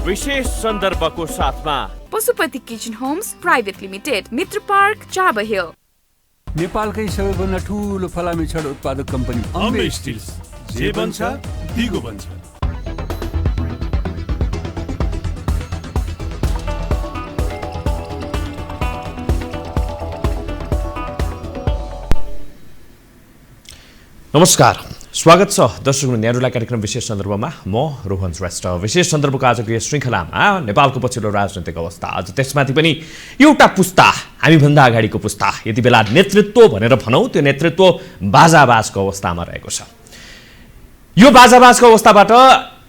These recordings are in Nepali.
विशेष सन्दर्भको साथमा Pashupati kitchen homes private limited, Mitra park, Chabahil. नेपालकै सबैभन्दा ठुलो फलामे छड उत्पादक कम्पनी अम्बे स्टिल्स, जे बन्छ दिगो बन्छ। नमस्कार, स्वागत छ दर्शक न्यारुला कार्यक्रम विशेष सन्दर्भमा। म रोहन श्रेष्ठ। विशेष सन्दर्भको आजको यो श्रृङ्खलामा नेपालको पछिल्लो राजनैतिक अवस्था, आज त्यसमाथि पनि एउटा पुस्ता, हामीभन्दा अगाडिको पुस्ता, यति बेला नेतृत्व भनेर भनौँ, त्यो नेतृत्व बाजाबाजको अवस्थामा रहेको छ। यो बाजाबाजको अवस्थाबाट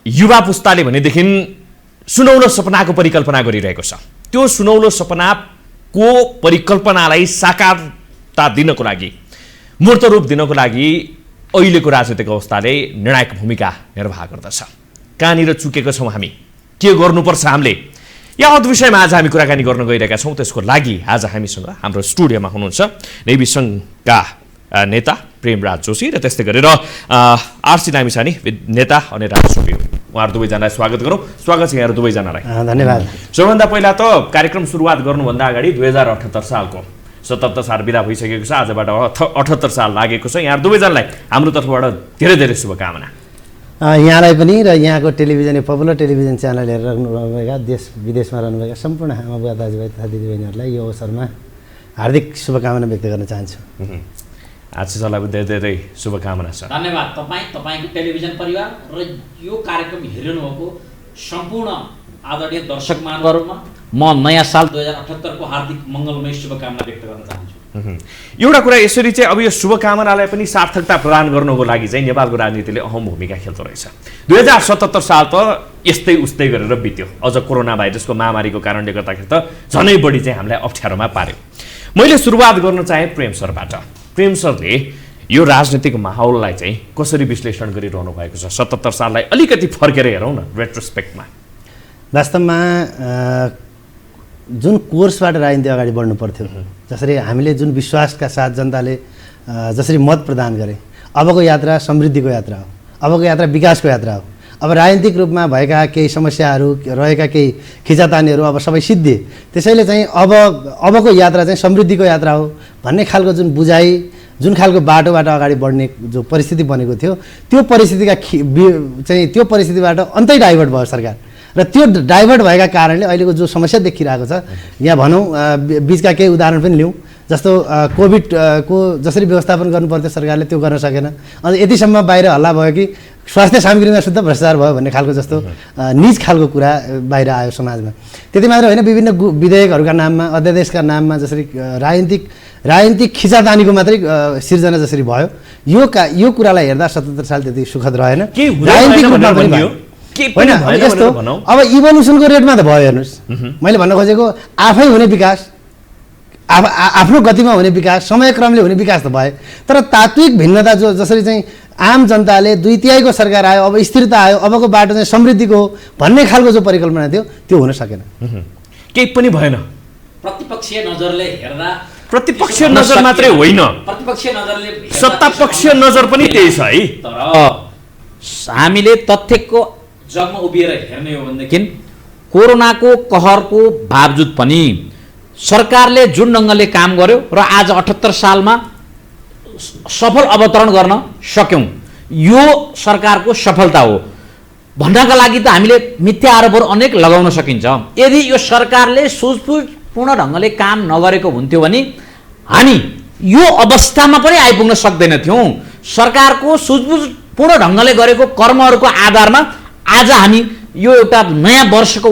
युवा पुस्ताले भनेदेखि सुनौलो सपनाको परिकल्पना गरिरहेको छ। त्यो सुनौलो सपनाको परिकल्पनालाई साकारता दिनको लागि, मूर्त रूप दिनको लागि अहिलेको राजनीतिक अवस्थाले निर्णायक भूमिका निर्वाह गर्दछ। कहाँनिर चुकेको छौँ हामी, के गर्नुपर्छ हामीले, यावत विषयमा आज हामी कुराकानी गर्न गइरहेका छौँ। त्यसको लागि आज हामीसँग हाम्रो स्टुडियोमा हुनुहुन्छ नेभी सङ्घका नेता प्रेमराज जोशी र त्यस्तै गरेर आरसी लामिछाने नेता अनि राजसोपी, उहाँहरू दुवैजनालाई स्वागत गरौँ। स्वागत छ यहाँहरू दुवैजनालाई। धन्यवाद। सबैभन्दा पहिला त कार्यक्रम सुरुवात गर्नुभन्दा अगाडि 2078 सालको 77 साल बिदा भइसकेको छ, आजबाट 78 साल लागेको छ। यहाँ दुवैजनालाई हाम्रो तर्फबाट धेरै धेरै शुभकामना। यहाँलाई पनि र यहाँको टेलिभिजन, पपुलर टेलिभिजन च्यानल हेरेर रहनुभएका देश विदेशमा रहनुभएका सम्पूर्ण आमा बुवा दाजुभाइ तथा दिदीबहिनीहरूलाई यो अवसरमा हार्दिक शुभकामना व्यक्त गर्न चाहन्छु। आशिषलाई धेरै धेरै शुभकामना छ। धन्यवाद। तपाईँको टेलिभिजन परिवार र यो कार्यक्रम हेरिरहनुभएको सम्पूर्ण आदरणीय दर्शक महानुभावहरूमा म नयाँ साल 2078 को हार्दिक मङ्गलमय शुभकामना व्यक्त गर्न चाहन्छु। एउटा कुरा यसरी चाहिँ अब यो शुभकामनालाई पनि सार्थकता प्रदान गर्नुको लागि चाहिँ नेपालको राजनीतिले अहम भूमिका खेल्दो रहेछ। 2077 साल त यस्तै उस्तै गरेर बित्यो, अझ कोरोना भाइरसको महामारीको कारणले गर्दाखेरि त झनै बढी चाहिँ हामीलाई अप्ठ्यारोमा पार्यो। मैले सुरुवात गर्न चाहेँ प्रेम सरबाट। प्रेम सरले यो राजनीतिक माहौललाई चाहिँ कसरी विश्लेषण गरिरहनु भएको छ? 77 साललाई अलिकति फर्केर हेरौँ न रेट्रोस्पेक्टमा। वास्तवमा जुन कोर्सबाट राजनीति अगाडि बढ्नु पर्थ्यो, जसरी हामीले जुन विश्वासका साथ जनताले जसरी मत प्रदान गरे, अबको यात्रा समृद्धिको यात्रा हो, अबको यात्रा विकासको यात्रा हो। अब राजनीतिक रूपमा भएका केही समस्याहरू, रहेका केही खिचातानीहरू अब सबै सिद्धिए। त्यसैले चाहिँ अबको यात्रा चाहिँ समृद्धिको यात्रा हो भन्ने खालको जुन बुझाइ, जुन खालको बाटोबाट अगाडि बढ्ने जो परिस्थिति बनेको थियो, त्यो परिस्थितिबाट अन्तै डाइभर्ट भयो सरकार। र त्यो डाइभर्ट भएका कारणले अहिलेको जो समस्या देखिरहेको छ, यहाँ भनौँ बिचका केही उदाहरण पनि लिउँ। जस्तो कोभिडको जसरी व्यवस्थापन गर्नुपर्थ्यो सरकारले त्यो गर्न सकेन। अन्त यतिसम्म बाहिर हल्ला भयो कि स्वास्थ्य सामग्रीमा शुद्ध भ्रष्टाचार भयो भन्ने खालको जस्तो निज खालको कुरा बाहिर आयो समाजमा। त्यति मात्र होइन, विभिन्न विधेयकहरूका नाममा, अध्यादेशका नाममा जसरी राजनीतिक खिचातानीको मात्रै सिर्जना जसरी भयो, यो कुरालाई हेर्दा 77 साल त्यति सुखद रहेन। राजनीतिक रूपमा पनि भयो होइन। यस्तो अब इभोल्युसनको रेटमा त भयो। हेर्नुहोस्, मैले भन्न खोजेको आफै हुने विकास, आफ्नो गतिमा हुने विकास, समयक्रमले हुने विकास त भयो, तर तात्विक भिन्नता जसरी चाहिँ आम जनताले 2/3 सरकार आयो, अब स्थिरता आयो, अबको बाटो चाहिँ समृद्धिको हो भन्ने खालको जो परिकल्पना थियो त्यो हुन सकेन। केही पनि भएन। प्रतिपक्षीय नजरले हेर्दा, प्रतिपक्षीय नजर मात्रै होइन, प्रतिपक्षीय नजरले सत्तापक्षीय नजर पनि त्यही छ है। तर हामीले तथ्यको जगमा उभिएर हेर्ने हो भनेदेखि कोरोनाको कहरको बावजुद पनि सरकारले जुन ढङ्गले काम गर्यो र आज 78 सालमा सफल अवतरण गर्न सक्यौँ, यो सरकारको सफलता हो। भन्नका लागि त हामीले मिथ्या आरोपहरू अनेक लगाउन सकिन्छ। यदि यो सरकारले सुझबुझपूर्ण ढङ्गले काम नगरेको हुन्थ्यो भने हामी यो अवस्थामा पनि आइपुग्न सक्दैनथ्यौँ। सरकारको सुझबुझपूर्ण ढङ्गले गरेको कर्महरूको आधारमा आज हामी यो एउटा नयाँ वर्षको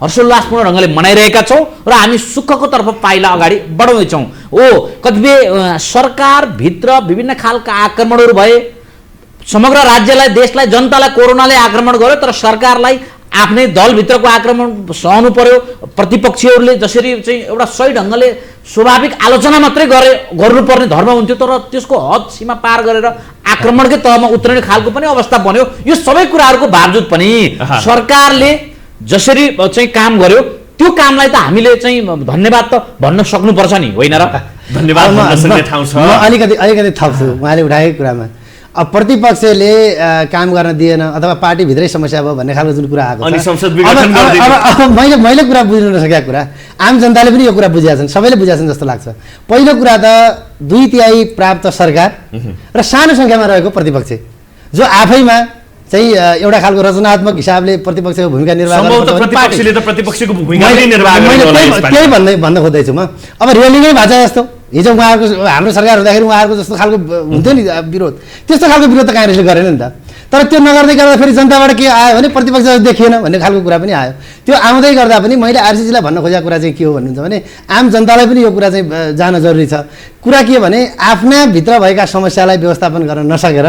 हर्षोल्लासपूर्ण ढङ्गले मनाइरहेका छौँ र हामी सुखको तर्फ पाइला अगाडि बढाउँदैछौँ। कतिपय सरकारभित्र विभिन्न खालका आक्रमणहरू भए, समग्र राज्यलाई, देशलाई, जनतालाई कोरोनाले आक्रमण गर्यो, तर सरकारलाई आफ्नै दलभित्रको आक्रमण सहनु पर्यो। प्रतिपक्षीहरूले जसरी चाहिँ एउटा सही ढङ्गले स्वाभाविक आलोचना मात्रै गर्नुपर्ने धर्म हुन्थ्यो, तर त्यसको हद सीमा पार गरेर आक्रमणकै तहमा उत्रने खालको पनि अवस्था बन्यो। यो सबै कुराहरूको बावजुद पनि सरकारले जसरी चाहिँ काम गर्यो, त्यो कामलाई त हामीले चाहिँ धन्यवाद त भन्न सक्नुपर्छ नि, होइन र? धन्यवाद भन्न सक्ने ठाउँ छ। म अलिकति थप्छु उहाँले उठाएको कुरामा। अब प्रतिपक्षले काम गर्न दिएन अथवा पार्टीभित्रै समस्या भयो भन्ने खालको जुन कुरा आएको अनि छ संसद विघटन गर्दै अब मैले कुरा बुझ्नु नसकेको कुरा आम जनताले पनि यो कुरा बुझेका छन्, सबैले बुझेका छन् जस्तो लाग्छ। पहिलो कुरा त 2/3 प्राप्त सरकार र सानो सङ्ख्यामा रहेको प्रतिपक्ष जो आफैमा चाहिँ एउटा खालको रचनात्मक हिसाबले प्रतिपक्षको भूमिका निर्वाह सम्भवतः प्रतिपक्षले त प्रतिपक्षको भूमिका पनि निर्वाह गरेको होला यसपालि। त्यही भन्न खोज्दैछु म। अब रेलिङै भएको छ जस्तो हिजो उहाँहरूको हाम्रो सरकार हुँदाखेरि उहाँहरूको जस्तो खालको हुन्थ्यो नि विरोध, त्यस्तो खालको विरोध त काङ्ग्रेसले गरेन नि त। तर त्यो नगर्दै गर्दा फेरि जनताबाट के आयो भने प्रतिपक्ष देखिएन भन्ने खालको कुरा पनि आयो। त्यो आउँदै गर्दा पनि मैले आरसीसीलाई भन्न खोजेको कुरा चाहिँ के हो भन्नुहुन्छ भने आम जनतालाई पनि यो कुरा चाहिँ जान जरुरी छ। कुरा के भने आफ्ना भित्र भएका समस्यालाई व्यवस्थापन गर्न नसकेर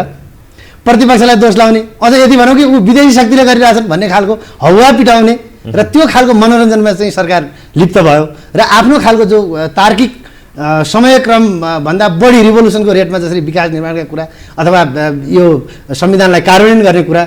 प्रतिपक्षलाई दोष लाउने, अझ यदि भनौँ कि ऊ विदेशी शक्तिले गरिरहेछन् भन्ने खालको हौवा पिटाउने र त्यो खालको मनोरञ्जनमा चाहिँ सरकार लिप्त भयो र आफ्नो खालको जो तार्किक समयक्रम भन्दा बढी रिभोल्युसनको रेटमा जसरी विकास निर्माणका कुरा अथवा यो संविधानलाई कार्यान्वयन गर्ने कुरा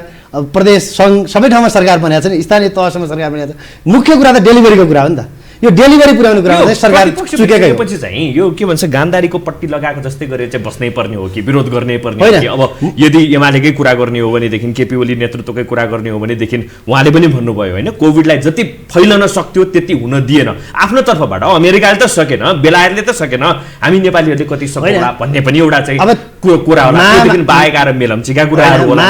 प्रदेश सङ्घ सबै ठाउँमा सरकार बनेको छ नि, स्थानीय तहसम्म सरकार बनेको छ। मुख्य कुरा त डेलिभरीको कुरा हो नि त। यो डेलिभरी पुर्याउने कुरा चाहिँ सरकार चुकेकै हो। पछि चाहिँ यो के भन्छ गान्धारीको पट्टी लगाएको जस्तै गरेर चाहिँ बस्नै पर्ने हो कि विरोध गर्नै पर्ने हो कि? अब यदि एमालेकै कुरा गर्ने हो भनेदेखि केपी ओली नेतृत्वकै कुरा गर्ने हो भनेदेखि उहाँले पनि भन्नुभयो होइन कोभिडलाई जति फैलन सक्थ्यो त्यति हुन दिएन आफ्नो तर्फबाट। अमेरिकाले त सकेन, बेलायतले त सकेन, हामी नेपालीहरूले कति सक्छौँ भन्ने पनि एउटा चाहिँ कुरा होला। त्योदेखि बाहेक आएर मेलम्चीका कुराहरू होला।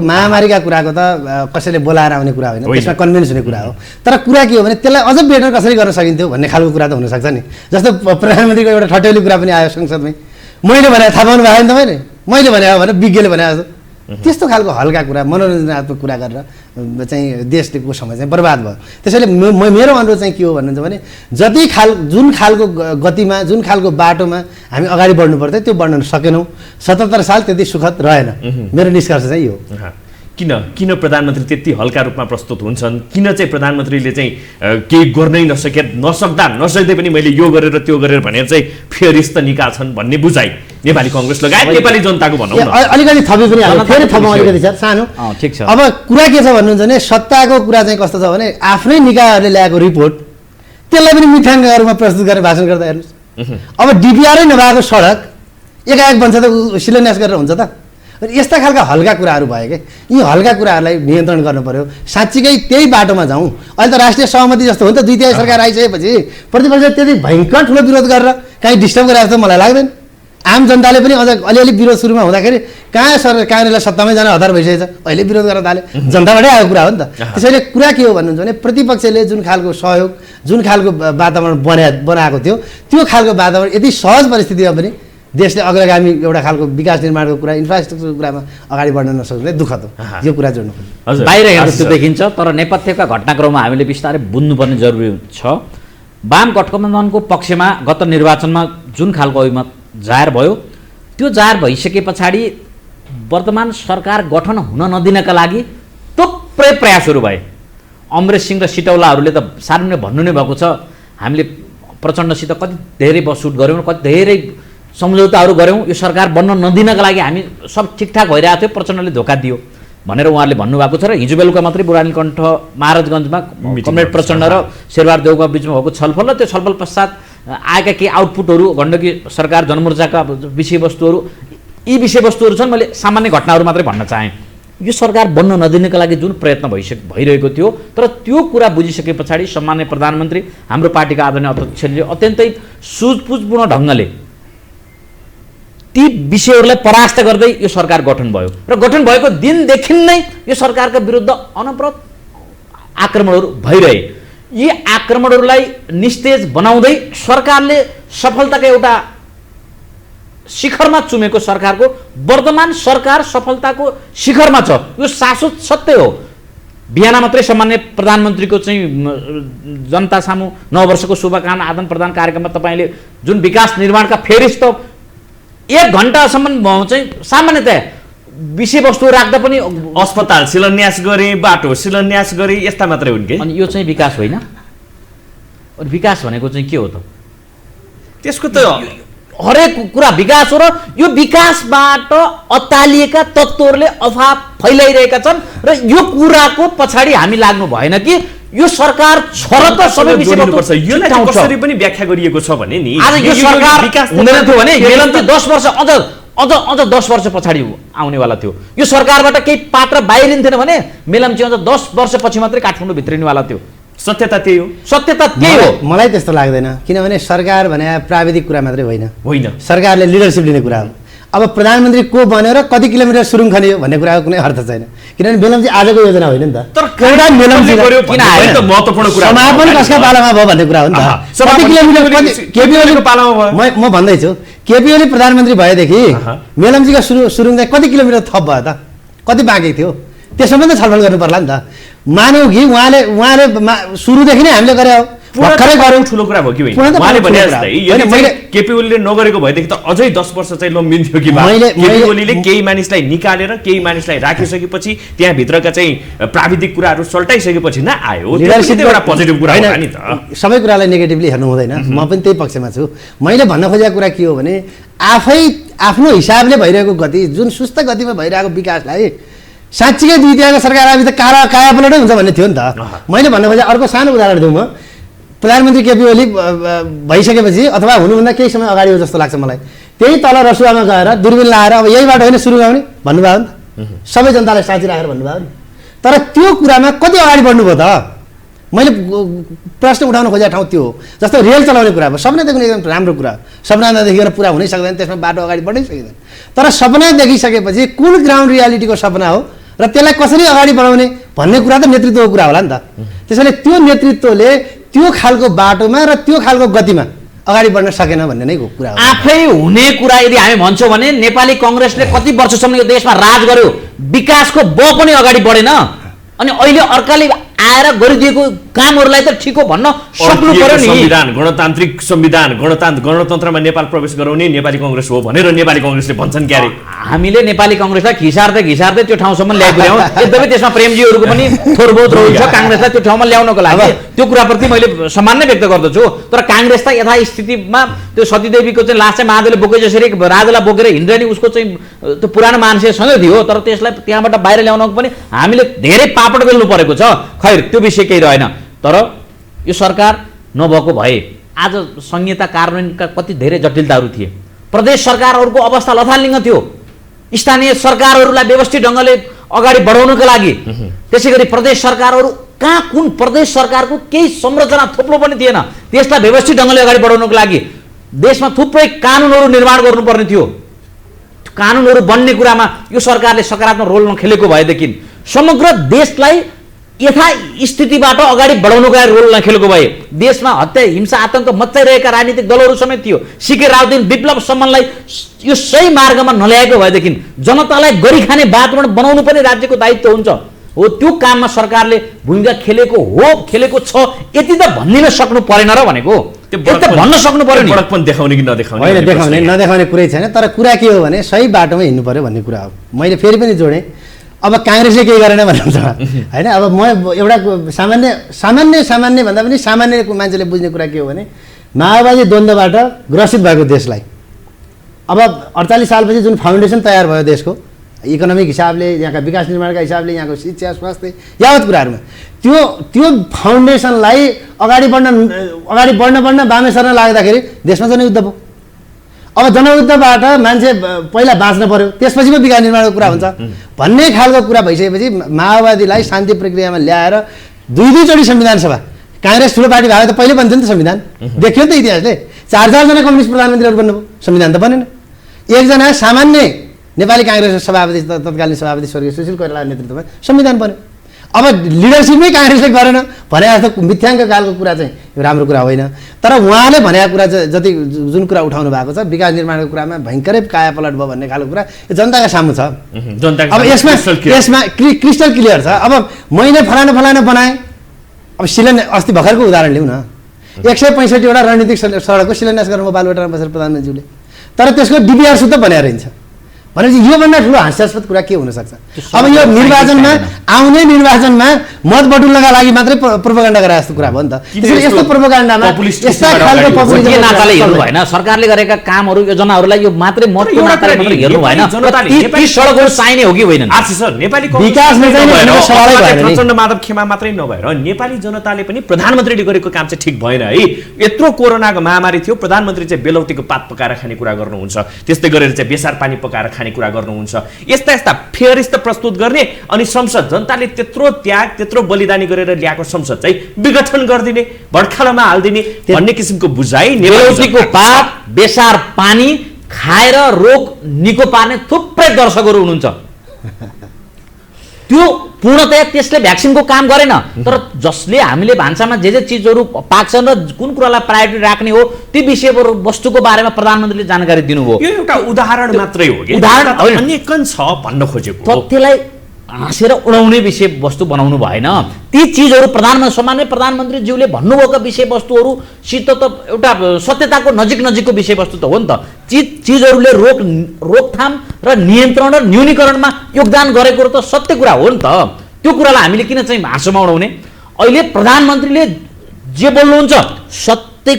महामारीका कुराको त कसैले बोलाएर आउने कुरा होइन, त्यसमा कन्भिन्स हुने कुरा हो। तर कुरा के हो भने त्यसलाई अझ बेटर कसरी गर्न सकिन्थ्यो भन्ने खालको कुरा त हुनसक्छ नि। जस्तो प्रधानमन्त्रीको एउटा ठट्यौली कुरा पनि आयो संसदमै, मैले भने थाहा पाउनु भएको नि तपाईँले, मैले भने भने विज्ञले भने जस्तो त्यस्तो खालको हल्का कुरा मनोरञ्जनात्मक कुरा गरेर चाहिँ देशको समय चाहिँ बर्बाद भयो। त्यसैले मेरो अनुरोध चाहिँ के हो भन्नुहुन्छ भने जुन खालको गतिमा जुन खालको बाटोमा हामी अगाडि बढ्नु पर्थ्यो त्यो बढ्न सकेनौँ। 77 साल त्यति सुखद रहेन। मेरो निष्कर्ष चाहिँ यो। किन प्रधानमन्त्री त्यति हल्का रूपमा प्रस्तुत हुन्छन्? किन चाहिँ प्रधानमन्त्रीले चाहिँ केही गर्नै नसक्दै पनि मैले यो गरेर त्यो गरेर भनेर चाहिँ फेरिस त निकाल्छन् भन्ने बुझाइ नेपाली कङ्ग्रेस लगायत नेपाली जनताको भनौँ न। अलिकति थपी पनि आयो, फेरि थपौँ अलिकति सर सानो। ठिक छ। अब कुरा के छ भन्नुहुन्छ भने सत्ताको कुरा चाहिँ कस्तो छ भने आफ्नै निकायहरूले ल्याएको रिपोर्ट त्यसलाई पनि मिथ्याङ्कहरूमा प्रस्तुत गरेर भाषण गर्दा हेर्नुहोस्। अब डिपिआरै नभएको सडक एकाएक बन्छ त शिलान्यास गरेर हुन्छ त? यस्ता खालका हल्का कुराहरू भयो कि यी हल्का कुराहरूलाई नियन्त्रण गर्नु पर्यो। साँच्चीकै त्यही बाटोमा जाउँ। अहिले त राष्ट्रिय सहमति जस्तो हो नि त, 2/3 सरकार आइसकेपछि प्रतिपक्षले त्यति भयङ्कर ठुलो विरोध गरेर काहीँ डिस्टर्ब गरेर जस्तो मलाई लाग्दैन। आम जनताले पनि अझ अलिअलि विरोध सुरुमा हुँदाखेरि कहाँ काङ्ग्रेसलाई सत्तामै जान हतार भइसकेको छ, अहिले विरोध गर्न थाले। जनताबाटै आएको कुरा हो नि त। त्यसैले कुरा के हो भन्नुहुन्छ भने प्रतिपक्षले जुन खालको सहयोग जुन खालको वातावरण बनाएको थियो त्यो खालको वातावरण यति सहज परिस्थितिमा पनि देशले अग्रगामी एउटा खालको विकास निर्माणको कुरा इन्फ्रास्ट्रक्चरको कुरामा अगाडि बढ्न नसक्ने दुःखद हो। यो कुरा जोड्नु पर्छ। बाहिर हेर्दा त्यो देखिन्छ, तर नेपथ्यका घटनाक्रममा हामीले बिस्तारै बुझ्नुपर्ने जरुरी छ। वाम गठबन्धनको पक्षमा गत निर्वाचनमा जुन खालको अभिमत जाहेर भयो त्यो जाहेर भइसके पछाडि वर्तमान सरकार गठन हुन नदिनका लागि थुप्रै प्रयासहरू भए। अमरेश सिंह र सिटौलाहरूले त सार्वजनिक भन्नु नै भएको छ, हामीले प्रचण्डसित कति धेरै बसुट गऱ्यौँ, कति धेरै सम्झौताहरू गऱ्यौँ, यो सरकार बन्न नदिनका लागि हामी सब ठिकठाक भइरहेको थियो, प्रचण्डले धोका दियो भनेर उहाँहरूले भन्नुभएको छ। र हिजो बेलुका मात्रै बुढानीकण्ठ महाराजगञ्जमा कमरेड प्रचण्ड र शेरबहादुर देउका बिचमा भएको छलफल र त्यो छलफल पश्चात आएका केही आउटपुटहरू गण्डकी सरकार जनमोर्चाका विषयवस्तुहरू यी विषयवस्तुहरू छन्। मैले सामान्य घटनाहरू मात्रै भन्न चाहेँ। यो सरकार बन्न नदिनका लागि जुन प्रयत्न भइरहेको थियो, तर त्यो कुरा बुझिसके पछाडि सम्माननीय प्रधानमन्त्री हाम्रो पार्टीका आदरणीय अध्यक्षले अत्यन्तै सुझबुझपूर्ण ढङ्गले ती विषयहरूलाई परास्त गर्दै यो सरकार गठन भयो र गठन भएको दिनदेखि नै यो सरकारका विरुद्ध अनवरत आक्रमणहरू भइरहे। यी आक्रमणहरूलाई निस्तेज बनाउँदै सरकारले सफलताको एउटा शिखरमा चुमेको सरकारको वर्तमान सरकार सफलताको शिखरमा छ। यो शाश्वत सत्य हो। बिहान मात्रै सम्मान्य प्रधानमन्त्रीको चाहिँ जनता सामु नववर्षको शुभकामना आदान प्रदान कार्यक्रममा तपाईँले जुन विकास निर्माणका फेरिस्त 1 घण्टासम्म चाहिँ सामान्यतया विषयवस्तु राख्दा पनि अस्पताल शिलान्यास गरे, बाटो शिलान्यास गरे, यस्ता मात्रै हुन् कि? अनि यो चाहिँ विकास होइन? अनि विकास भनेको चाहिँ के हो त? त्यसको त हरेक कुरा विकास हो र यो विकासबाट अत्तालिएका तत्त्वहरूले अफवाह फैलाइरहेका छन् र यो कुराको पछाडि हामी लाग्नु भएन कि यो सरकार छ र त सबै विषयवस्तु योलाई कसरी पनि व्याख्या गरिएको छ भने नि आज यो सरकार हुँदैन थियो भने मेलम्ची 10 वर्ष अझ अझ 10 वर्ष पछाडि आउनेवाला थियो। यो सरकारबाट केही पात्र बाहिरिन्थेन भने मेलम्ची अझ 10 वर्षपछि मात्रै काठमाडौँ भित्रिनेवाला थियो। सत्यता त्यही हो। सत्यता त्यही हो। मलाई त्यस्तो लाग्दैन, किनभने सरकार भने प्राविधिक कुरा मात्रै होइन, सरकारले लिडरसिप लिने कुरा हो। अब प्रधानमन्त्री को बनेर कति किलोमिटर सुरुङ खनियो भन्ने कुराको कुनै अर्थ छैन, किनभने मेलम्ची आजको योजना होइन नि त। तर एउटा मेलम्ची गर्यो किन आयो त महत्त्वपूर्ण कुरा। समापन कसका पालामा भयो भन्ने कुरा हो नि त। कति किलोमिटर केपी ओलीको पालामा भयो। म भन्दैछु केपी ओली प्रधानमन्त्री भएदेखि मेलम्चीका सुरुङ चाहिँ कति किलोमिटर थप भयो त, कति बाँकी थियो, त्यसमा पनि त छलफल गर्नु पर्ला नि त। मानौ कि उहाँले सुरुदेखि नै हामीले गरे हो, भर्खरै गरौँ, ठुलो कुरा भयो कि होइन? उहाँले भने जस्तै यदि केपी ओलीले नगरेको भएदेखि त अझै 10 वर्ष चाहिँ लम्बिन्थ्यो कि केपी ओलीले केही मानिसलाई निकालेर केही मानिसलाई राखिसकेपछि त्यहाँभित्रका चाहिँ प्राविधिक कुराहरू सल्टाइसकेपछि न आयो। लिडरसिप एउटा पोजिटिभ कुरा हो नि त। सबै कुरालाई नेगेटिभली हेर्नु हुँदैन, म पनि त्यही पक्षमा छु। मैले भन्न खोजेको कुरा के हो भने आफै आफ्नो हिसाबले भइरहेको गति, जुन सुस्त गतिमा भइरहेको विकासलाई साँच्चीकै दुईतिहाको सरकार आएपछि त कायापलटै हुन्छ भन्ने थियो नि त। मैले भन्न खोजेँ अर्को सानो उदाहरण दिउँ, म प्रधानमन्त्री केपी ओली भइसकेपछि अथवा हुनुभन्दा केही समय अगाडि हो जस्तो लाग्छ मलाई, त्यही तल रसुवामा गएर दूरबीन लाएर अब यही बाटो होइन सुरु गाउने भन्नुभयो नि त, सबै जनतालाई साँची राखेर भन्नुभयो नि। तर त्यो कुरामा कति अगाडि बढ्नुभयो त? मैले प्रश्न उठाउन खोजेको ठाउँ त्यो हो। जस्तो रेल चलाउने कुरा भयो, सपना देख्नु एकदम राम्रो कुरा, सपना नदेखिएर पुरा हुनै सक्दैन, त्यसमा बाटो अगाडि बढ्नै सकिँदैन। तर सपना देखिसकेपछि कुन ग्राउन्ड रियालिटीको सपना हो र त्यसलाई कसरी अगाडि बढाउने भन्ने कुरा त नेतृत्वको कुरा होला नि त। त्यसैले त्यो नेतृत्वले त्यो खालको बाटोमा र त्यो खालको गतिमा अगाडि बढ्न सकेन भन्ने नै कुरा हो। आफै हुने कुरा यदि हामी भन्छौँ भने नेपाली कङ्ग्रेसले कति वर्षसम्म यो देशमा राज गर्यो, विकासको ब पनि अगाडि बढेन, अनि अहिले अर्काले आएर गरिदिएको कामहरूलाई त ठिक हो भन्न सक्नु पर्यो नि। संविधान, गणतान्त्रिक संविधान, गणतन्त्रमा नेपाल प्रवेश गराउने नेपाली कङ्ग्रेस हो भनेर नेपाली कङ्ग्रेसले भन्छन् क्यारे। हामीले नेपाली कङ्ग्रेसलाई घिसार्दै त्यो ठाउँसम्म ल्याइपुर्याउँ। यद्यपि त्यसमा प्रेमजीहरूको पनि थोर बहुत रोल छ काङ्ग्रेसलाई त्यो ठाउँमा ल्याउनको लागि, त्यो कुराप्रति मैले सम्मान नै व्यक्त गर्दछु। तर काङ्ग्रेस त यथास्थितिमा त्यो सतीदेवीको चाहिँ लास चाहिँ महादेवले बोके जसरी राजालाई बोकेर हिँड्दै नि उसको चाहिँ त्यो पुरानो मान्छेसँगै थियो, तर त्यसलाई त्यहाँबाट बाहिर ल्याउनको पनि हामीले धेरै पापड बेल्नु परेको छ। खैर त्यो विषय केही रहेन। तर यो सरकार नभएको भए आज संहिता कार्यान्वयनका कति धेरै जटिलताहरू थिए, प्रदेश सरकारहरूको अवस्था लथालिङ्ग थियो, स्थानीय सरकारहरूलाई व्यवस्थित ढङ्गले अगाडि बढाउनको लागि। त्यसै गरी प्रदेश सरकारहरू कहाँ कुन प्रदेश सरकारको केही संरचना थोप्लो पनि थिएन, त्यसलाई व्यवस्थित ढङ्गले अगाडि बढाउनको लागि देशमा थुप्रै कानुनहरू निर्माण गर्नुपर्ने थियो। कानुनहरू बन्ने कुरामा यो सरकारले सकारात्मक रोल नखेलेको भएदेखि समग्र देशलाई यथास्थितिबाट अगाडि बढाउनुको लागि रोल नखेलेको भए देशमा हत्या हिंसा आतंक मच्चाइरहेका राजनीतिक दलहरू समेत थियो, सिके राउदिन विप्लवसम्मलाई यो सही मार्गमा नल्याएको भएदेखि जनतालाई गरी खाने वातावरण बनाउनु पनि राज्यको दायित्व हुन्छ। हो त्यो काममा सरकारले भूमिका खेलेको छ, यति त भनिदिन सक्नु परेन र भनेको। त्यो भन्न सक्नु पर्यो नि। बडकपन देखाउने कि नदेखाउने होइन, नदेखाउने कुरै छैन। तर कुरा के हो भने सही बाटोमा हिँड्नु पर्यो भन्ने कुरा हो। मैले फेरि पनि जोडेँ, अब काङ्ग्रेसले केही गरेन भन्नुहुन्छ होइन। अब म एउटा सामान्य भन्दा पनि सामान्य मान्छेले बुझ्ने कुरा के हो भने माओवादी द्वन्द्वबाट ग्रसित भएको देशलाई अब 48 सालपछि जुन फाउन्डेसन तयार भयो देशको इकोनोमिक हिसाबले, यहाँका विकास निर्माणका हिसाबले, यहाँको शिक्षा स्वास्थ्य यावत कुराहरूमा त्यो फाउन्डेसनलाई अगाडि बढ्न बामे सर्न लाग्दाखेरि देशमा जनयुद्ध भयो। अब जनयुद्धबाट मान्छे पहिला बाँच्न पर्यो, त्यसपछि पो विकास निर्माणको कुरा हुन्छ भन्ने खालको कुरा भइसकेपछि माओवादीलाई शान्ति प्रक्रियामा ल्याएर दुई चोटि संविधान सभा, काङ्ग्रेस ठुलो पार्टी भएको त पहिले बन्थ्यो नि त संविधान, देखियो नि त इतिहासले। 4-4 जना कम्युनिस्ट प्रधानमन्त्रीहरू बन्नुभयो, संविधान त बनेन। एकजना सामान्य नेपाली काङ्ग्रेसको सभापति, तत्कालीन सभापति स्वर्गीय सुशील कोइरालाको नेतृत्वमा संविधान बन्यो। अब लिडरसिपमै काङ्ग्रेसले गरेन भने जस्तो मिथ्याङ्क कालको कुरा चाहिँ राम्रो कुरा होइन। तर उहाँले भनेको कुरा जति जुन कुरा उठाउनु भएको छ विकास निर्माणको कुरामा भयङ्करै कायापलट भयो भन्ने खालको कुरा यो जनताका सामु छ। अब यसमा क्रिस्टल क्लियर छ। अब मैले फलाना बनाएँ, अब अस्ति भर्खरको उदाहरण लिउँ न, 165वटा रणनीतिक सडकको शिलान्यास गर्नुभयो बालुवाटारमा बसेर प्रधानमन्त्रीज्यूले, तर त्यसको डिपिआर सुत्त बनाएर हिँड्छ। भनेपछि योभन्दा ठुलो हास्यास्पद कुरा के हुनसक्छ? अब यो निर्वाचनमा आउने निर्वाचनमा मत बटुल्नका लागि मात्रै प्रोपोगन्डा गरे जस्तो कुरा भयो नि त। त्यसैले यस्तो प्रोपोगन्डामा यस्ता खालको के नाताले हेर्नु भएन, सरकारले गरेका कामहरू योजनाहरूलाई यो मात्रै मतको नाताले मात्रै हेर्नु भएन। ती सडकहरू चाहिने हो कि होइन? नेपाली विकास प्रचण्ड माधव खेमा मात्रै नभएर नेपाली जनताले पनि प्रधानमन्त्रीले गरेको काम चाहिँ ठिक भएन है। यत्रो कोरोनाको महामारी थियो, प्रधानमन्त्री चाहिँ बेलौटीको पात पकाएर खाने कुरा गर्नुहुन्छ, त्यस्तै गरेर चाहिँ बेसार पानी पकाएर खाने कुरा गर्नुहुन्छ। यस्ता यस्ता फेरिस्त प्रस्तुत गर्ने अनि संसद जनताले त्यत्रो त्याग त्यत्रो बलिदानी गरेर ल्याएको संसद चाहिँ विघटन गरिदिने, भड्खालोमा हालिदिने भन्ने किसिमको बुझाइ बेलौटीको पात बेसार पानी खाएर रोग निको पार्ने थुप्रै दर्शकहरू हुनुहुन्छ। त्यो पूर्णतया त्यसले भ्याक्सिनको काम गरेन, तर जसले हामीले भान्सामा जे चिजहरू पाक्छन् र कुन कुरालाई प्रायोरिटी राख्ने हो ती विषय वस्तुको बारेमा प्रधानमन्त्रीले जानकारी दिनुभयो। यो एउटा उदाहरण मात्रै हो कि उदाहरण अनेकन छ भन्न खोजेको। तथ्यलाई हाँसेर उडाउने विषय वस्तु बनाउनु भएन। ती चिजहरू सामान्य प्रधानमन्त्रीज्यूले भन्नुभएको विषयवस्तुहरूसित त एउटा सत्यताको नजिकको विषयवस्तु त हो नि त। चिजहरूले रोकथाम र नियन्त्रण र न्यूनीकरणमा योगदान गरेको त सत्य कुरा हो नि त। त्यो कुरालाई हामीले किन चाहिँ हाँसोमा उडाउने? अहिले प्रधानमन्त्रीले जे बोल्नुहुन्छ सत्य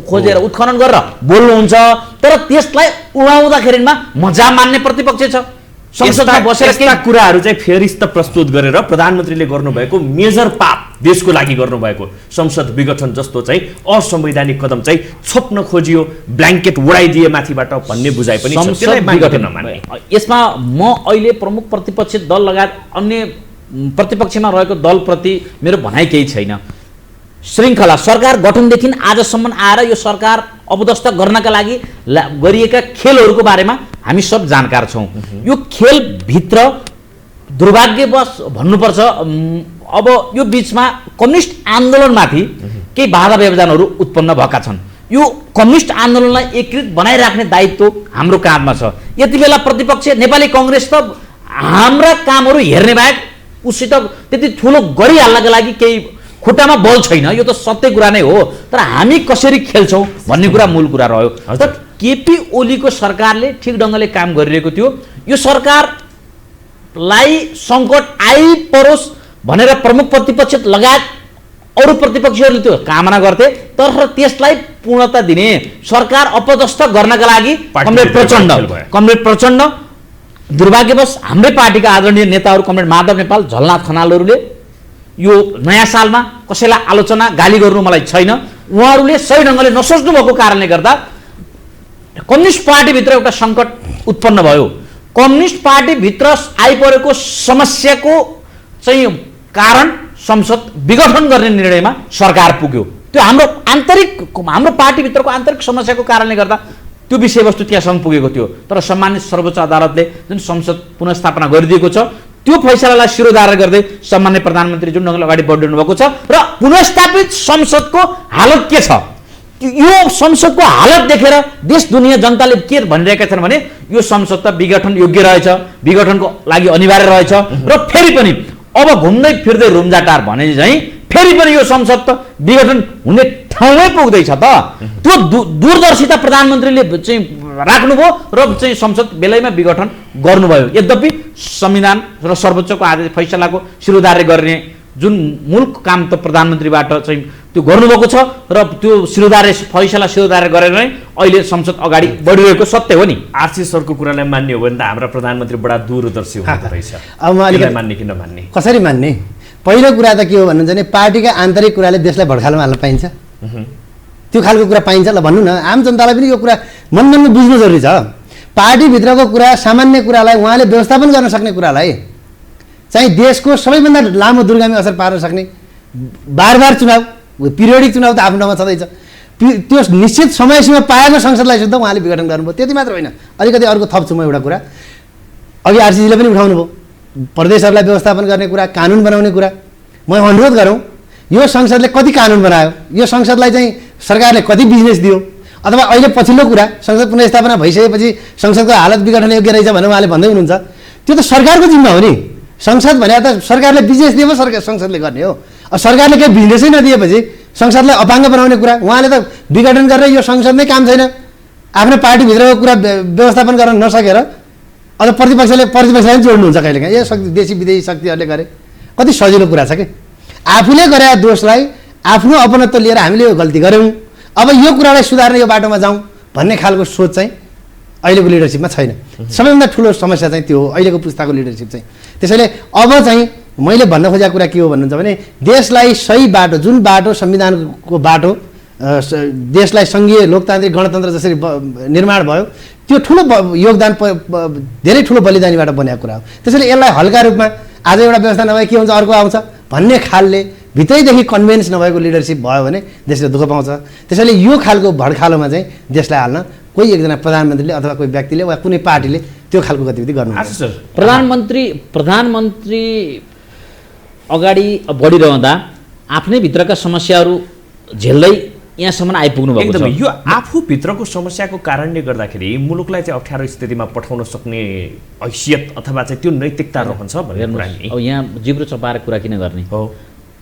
खोजेर उत्खनन गरेर बोल्नुहुन्छ, तर त्यसलाई उडाउँदाखेरिमा मजा मान्ने प्रतिपक्ष छ। संसदमा बसेर यस्ता कुराहरू चाहिँ फेरिस्त प्रस्तुत गरेर प्रधानमन्त्रीले गर्नुभएको मेजर पाप देशको लागि गर्नुभएको संसद विघटन जस्तो चाहिँ असंवैधानिक कदम चाहिँ छोप्न खोजियो, ब्ल्याङ्केट उडाइदिए माथिबाट भन्ने बुझाइ पनि छ। त्यसलाई विघटन नमान्ने। यसमा म अहिले प्रमुख प्रतिपक्षी दल लगायत अन्य प्रतिपक्षमा रहेको दलप्रति मेरो भनाइ केही छैन। श्रृङ्खला सरकार गठनदेखि आजसम्म आएर यो सरकार अबदस्त गर्नका लागि गरिएका खेलहरूको बारेमा हामी सब जानकार छौँ। यो खेलभित्र दुर्भाग्यवश भन्नुपर्छ, अब यो बिचमा कम्युनिस्ट आन्दोलनमाथि केही बाधा व्यवधानहरू उत्पन्न भएका छन्। यो कम्युनिस्ट आन्दोलनलाई एकीकृत बनाइराख्ने दायित्व हाम्रो काँधमा छ। यति बेला प्रतिपक्ष नेपाली कङ्ग्रेस त हाम्रा कामहरू हेर्ने बाहेक उसित त्यति ठुलो गरिहाल्नका लागि केही खुट्टामा बल छैन। यो त सत्य कुरा नै हो, तर हामी कसरी खेल्छौँ भन्ने कुरा मूल कुरा रह्यो। तर केपी ओलीको सरकारले ठिक ढङ्गले काम गरिरहेको थियो। यो सरकारलाई सङ्कट आइपरोस् भनेर प्रमुख प्रतिपक्ष लगायत अरू प्रतिपक्षीहरूले त्यो कामना गर्थे, तर त्यसलाई पूर्णता दिने सरकार अपदस्थ गर्नका लागि कमरेड प्रचण्ड दुर्भाग्यवश हाम्रै पार्टीका आदरणीय नेताहरू कमरेड माधव नेपाल, झलनाथ खनालहरूले यो नयाँ सालमा कसैलाई आलोचना गाली गर्नु मलाई छैन। उहाँहरूले सही ढङ्गले नसोच्नु भएको कारणले गर्दा कम्युनिस्ट पार्टीभित्र एउटा सङ्कट उत्पन्न भयो। कम्युनिस्ट पार्टीभित्र आइपरेको समस्याको चाहिँ कारण संसद विघटन गर्ने निर्णयमा सरकार पुग्यो। त्यो हाम्रो पार्टीभित्रको आन्तरिक समस्याको कारणले गर्दा त्यो विषयवस्तु त्यहाँसम्म पुगेको थियो। तर सम्मानित सर्वोच्च अदालतले जुन संसद पुनर्स्थापना गरिदिएको छ त्यो फैसलालाई शिरोधार्य गर्दै सम्माननीय प्रधानमन्त्री जुन ढङ्गले अगाडि बढिरहनु भएको छ र पुनर्स्थापित संसदको हालत के छ, यो संसदको हालत देखेर देश दुनियाँ जनताले के भनिरहेका छन् भने यो संसद त विघटन योग्य रहेछ, विघटनको लागि अनिवार्य रहेछ र फेरि पनि अब घुम्दै फिर्दै रुम्जाटार भने चाहिँ फेरि पनि यो संसद त विघटन हुने ठाउँमै पुग्दैछ त। त्यो दूरदर्शिता प्रधानमन्त्रीले चाहिँ राख्नुभयो र चाहिँ संसद बेलैमा विघटन गर्नुभयो। यद्यपि संविधान र सर्वोच्चको आदेश फैसलाको शिरोधार्य गर्ने जुन मूल काम त प्रधानमन्त्रीबाट चाहिँ त्यो गर्नुभएको छ र त्यो शिरोधार्य गरेर नै अहिले संसद अगाडि बढिरहेको सत्य हो नि। आरसी सरको कुरालाई मान्ने हो भने त हाम्रा प्रधानमन्त्री बडा दूरदर्शी हुँदो रहेछ। अब म अलिकति मान्ने कि नमान्ने, कसरी मान्ने? पहिलो कुरा त के हो भन्नुहुन्छ भने पार्टीका आन्तरिक कुराले देशलाई भड्खालोमा हाल्न पाइन्छ? त्यो खालको कुरा पाइन्छ? ल भन्नु न, आम जनतालाई पनि यो कुरा मनमा बुझ्नु जरुरी छ। पार्टीभित्रको कुरा सामान्य कुरालाई उहाँले व्यवस्थापन गर्न सक्ने कुरालाई चाहिँ देशको सबैभन्दा लामो दूरगामी असर पार्न सक्ने बार चुनाव, पिरियडिक चुनाव त आफ्नो ठाउँमा छँदैछ, त्यो निश्चित समयसीमा पाएको संसदलाई सुद्धा उहाँले विघटन गर्नुभयो। त्यति मात्र होइन, अलिकति अर्को थप्छु म एउटा कुरा। अघि आरसीजीले पनि उठाउनु भयो, प्रदेशहरूलाई व्यवस्थापन गर्ने कुरा, कानुन बनाउने कुरा। म अनुरोध गरौँ, यो संसदले कति कानुन बनायो, यो संसदलाई चाहिँ सरकारले कति बिजनेस दियो, अथवा अहिले पछिल्लो कुरा संसद पुनर्स्थापना भइसकेपछि संसदको हालत बिघटन योग्य रहेछ भनेर उहाँले भन्दै हुनुहुन्छ। त्यो त सरकारको जिम्मा हो नि। संसद भने त सरकारले बिजनेस दिए सरकार संसदले गर्ने हो। अब सरकारले केही बिजनेसै नदिएपछि संसदलाई अपाङ्ग बनाउने कुरा, उहाँले त विघटन गरेर यो संसद नै काम छैन, आफ्नो पार्टीभित्रको कुरा व्यवस्थापन गर्न नसकेर अझ प्रतिपक्षलाई जोड्नुहुन्छ कहिलेकाहीँ यो शक्ति देशी विदेशी शक्तिहरूले गरे कति सजिलो कुरा छ कि आफूले गरे दोषलाई आफ्नो अपनत्व लिएर हामीले यो गल्ती गऱ्यौँ अब यो कुरालाई सुधार्ने यो बाटोमा जाउँ भन्ने खालको सोच चाहिँ अहिलेको लिडरसिपमा छैन। सबैभन्दा ठुलो समस्या चाहिँ त्यो हो अहिलेको पुस्ताको लिडरसिप चाहिँ। त्यसैले अब चाहिँ मैले भन्न खोजेको कुरा के हो भन्नुहुन्छ भने देशलाई सही बाटो जुन बाटो संविधानको बाटो देशलाई सङ्घीय लोकतान्त्रिक गणतन्त्र जसरी निर्माण भयो त्यो ठुलो योगदान धेरै ठुलो बलिदानीबाट बनेको कुरा हो। त्यसैले यसलाई हल्का रूपमा आज एउटा व्यवस्था नभए के हुन्छ अर्को आउँछ भन्ने खालले भित्रैदेखि कन्भिन्स नभएको लिडरसिप भयो भने देशले दुःख पाउँछ। त्यसैले यो खालको भड्खालोमा चाहिँ देशलाई हाल्न कोही एकजना प्रधानमन्त्रीले अथवा कोही व्यक्तिले वा कुनै पार्टीले त्यो खालको गतिविधि गर्नु। प्रधानमन्त्री अगाडि बढिरहँदा आफ्नै भित्रका समस्याहरू झेल्दै यहाँसम्म आइपुग्नु भएको छ। यो आफूभित्रको समस्याको कारणले गर्दाखेरि मुलुकलाई चाहिँ अप्ठ्यारो स्थितिमा पठाउन सक्ने हैसियत अथवा चाहिँ त्यो नैतिकता रहन्छ भन्ने कुरा नि। अब यहाँ जिब्रो चपाएर कुरा किन गर्ने हो?